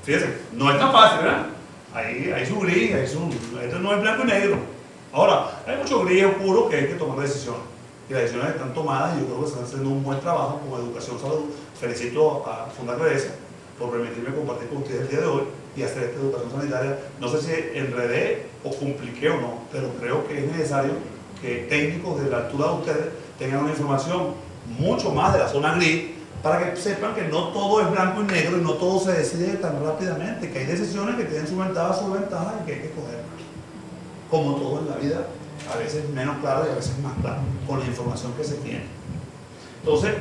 Speaker 1: Fíjense, no es tan fácil, ¿verdad? Hay su gris, esto no es blanco y negro. Ahora, hay mucho gris oscuro que hay que tomar decisiones. Y las decisiones están tomadas y yo creo que se están haciendo un buen trabajo como Educación Salud. Felicito a Fundacredesa por permitirme compartir con ustedes el día de hoy y hacer esta educación sanitaria. No sé si enredé o compliqué o no, pero creo que es necesario que técnicos de la altura de ustedes tengan una información mucho más de la zona gris para que sepan que no todo es blanco y negro y no todo se decide tan rápidamente, que hay decisiones que tienen su ventaja y que hay que coger. Como todo en la vida, a veces menos claro y a veces más claro, con la información que se tiene. Entonces,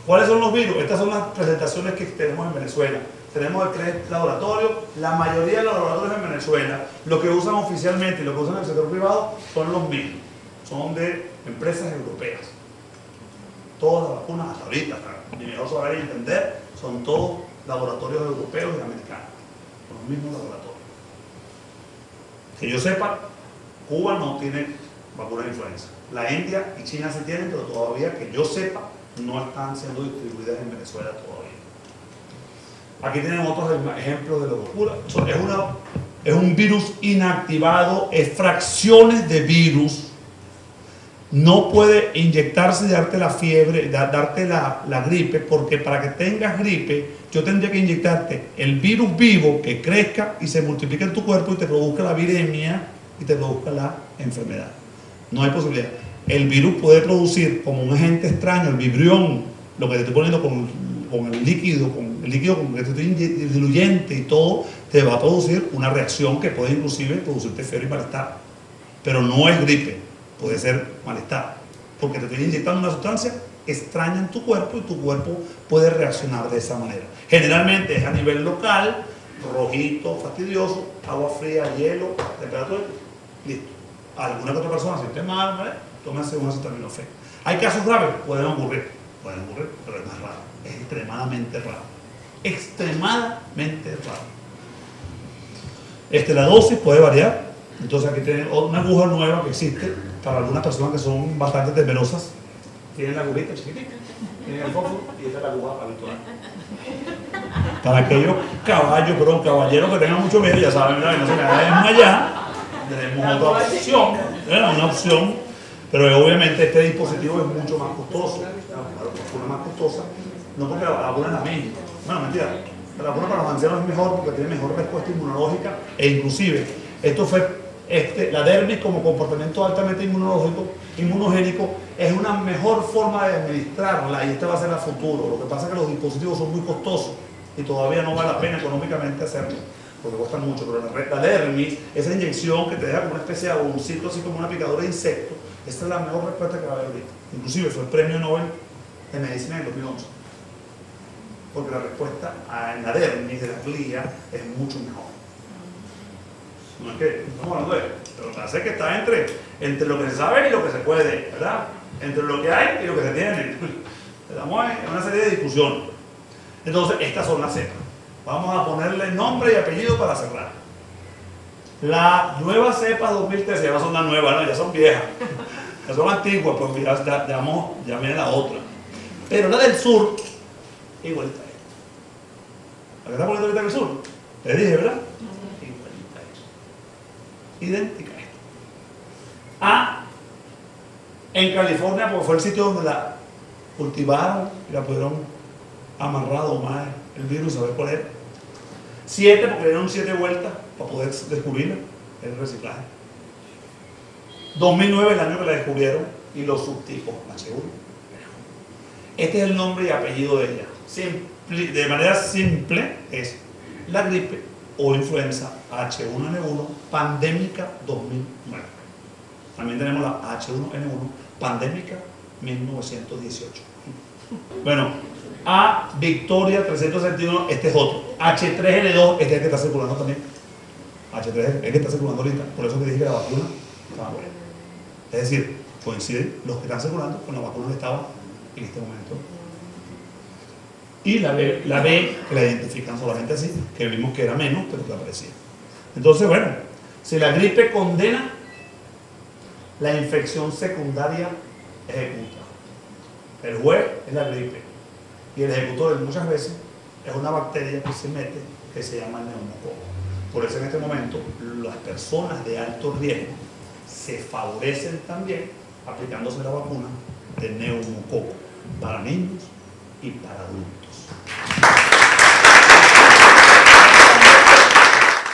Speaker 1: ¿cuáles son los virus? Estas son las presentaciones que tenemos en Venezuela. Tenemos 3 laboratorios, la mayoría de los laboratorios en Venezuela, lo que usan oficialmente y lo que usan en el sector privado son los mismos, son de empresas europeas. Todas las vacunas hasta ahorita, ni mejor saber y entender, son todos laboratorios europeos y americanos, son los mismos laboratorios. Que yo sepa, Cuba no tiene vacuna de influenza. La India y China se tienen, pero todavía que yo sepa, no están siendo distribuidas en Venezuela todavía. Aquí tienen otros ejemplos de locura. Es un virus inactivado, es fracciones de virus. No puede inyectarse y darte la fiebre, darte la gripe, porque para que tengas gripe, yo tendría que inyectarte el virus vivo que crezca y se multiplique en tu cuerpo y te produzca la viremia y te produzca la enfermedad. No hay posibilidad. El virus puede producir como un agente extraño, el vibrión, lo que te estoy poniendo con el líquido con que te estoy diluyente y todo, te va a producir una reacción que puede inclusive producirte fiebre y malestar. Pero no es gripe, puede ser malestar, porque te estoy inyectando una sustancia extraña en tu cuerpo y tu cuerpo puede reaccionar de esa manera. Generalmente es a nivel local, rojito, fastidioso, agua fría, hielo, temperatura, listo. Alguna que otra persona siente mal, ¿vale? Tómense un acetaminofén. Hay casos graves, pueden ocurrir, pero es más raro, es extremadamente raro. Extremadamente raro. La dosis puede variar. Entonces aquí tienen una aguja nueva que existe para algunas personas que son bastante temerosas. Tienen la agujita chiquitita, tienen el fósforo y esta es la aguja habitual. Para aquellos caballeros que tengan mucho miedo, ya saben, ¿verdad? Que no se me desmayar, tenemos otra opción, una opción, pero obviamente este dispositivo es mucho más costoso. La vacuna más costosa, no porque la vacuna es la misma. Bueno, mentira, la vacuna para los ancianos es mejor porque tiene mejor respuesta inmunológica e inclusive esto fue la dermis como comportamiento altamente inmunogénico es una mejor forma de administrarla y esta va a ser a futuro. Lo que pasa es que los dispositivos son muy costosos y todavía no vale la pena económicamente hacerlo porque cuestan mucho, pero la dermis, esa inyección que te deja como una especie de aguncito, así como una picadura de insecto, esta es la mejor respuesta que va a haber ahorita. Inclusive fue el premio Nobel de Medicina en 2011 porque la respuesta en la dermis de la glía es mucho mejor. No es que estamos hablando de eso, pero lo que hace es que está entre lo que se sabe y lo que se puede, ¿verdad? Entre lo que hay y lo que se tiene. Estamos en una serie de discusiones. Entonces, estas son las cepas. Vamos a ponerle nombre y apellido para cerrar. La nueva cepa 2013, ya no son las nuevas, ¿no? Ya son viejas. Ya son antiguas, pues ya viene la otra. Pero la del sur, igualita a esta. ¿La que está poniendo ahorita en el sur? Le dije, ¿verdad? Idéntica a esta. En California, porque fue el sitio donde la cultivaron y la pudieron amarrar o más el virus, a ver cuál era. 7 porque le dieron 7 vueltas para poder descubrirla, el reciclaje. 2009 el año que la descubrieron y los subtipos H1. Este es el nombre y apellido de ella. De manera simple es la gripe o influenza H1N1 pandémica 2009. También tenemos la H1N1 pandémica 1918. Bueno, A Victoria 361, este es otro. H3N2, este es el que está circulando también. H3 es el que está circulando ahorita. Por eso que dije que la vacuna estaba buena. Es decir, coinciden los que están circulando con la vacuna que estaba en este momento. Y la B, que la identifican solamente así, que vimos que era menos, pero que aparecía. Entonces, bueno, si la gripe condena, la infección secundaria ejecuta. El juez es la gripe y el ejecutor muchas veces es una bacteria que se mete, que se llama neumococo. Por eso en este momento las personas de alto riesgo se favorecen también aplicándose la vacuna de neumococo para niños y para adultos.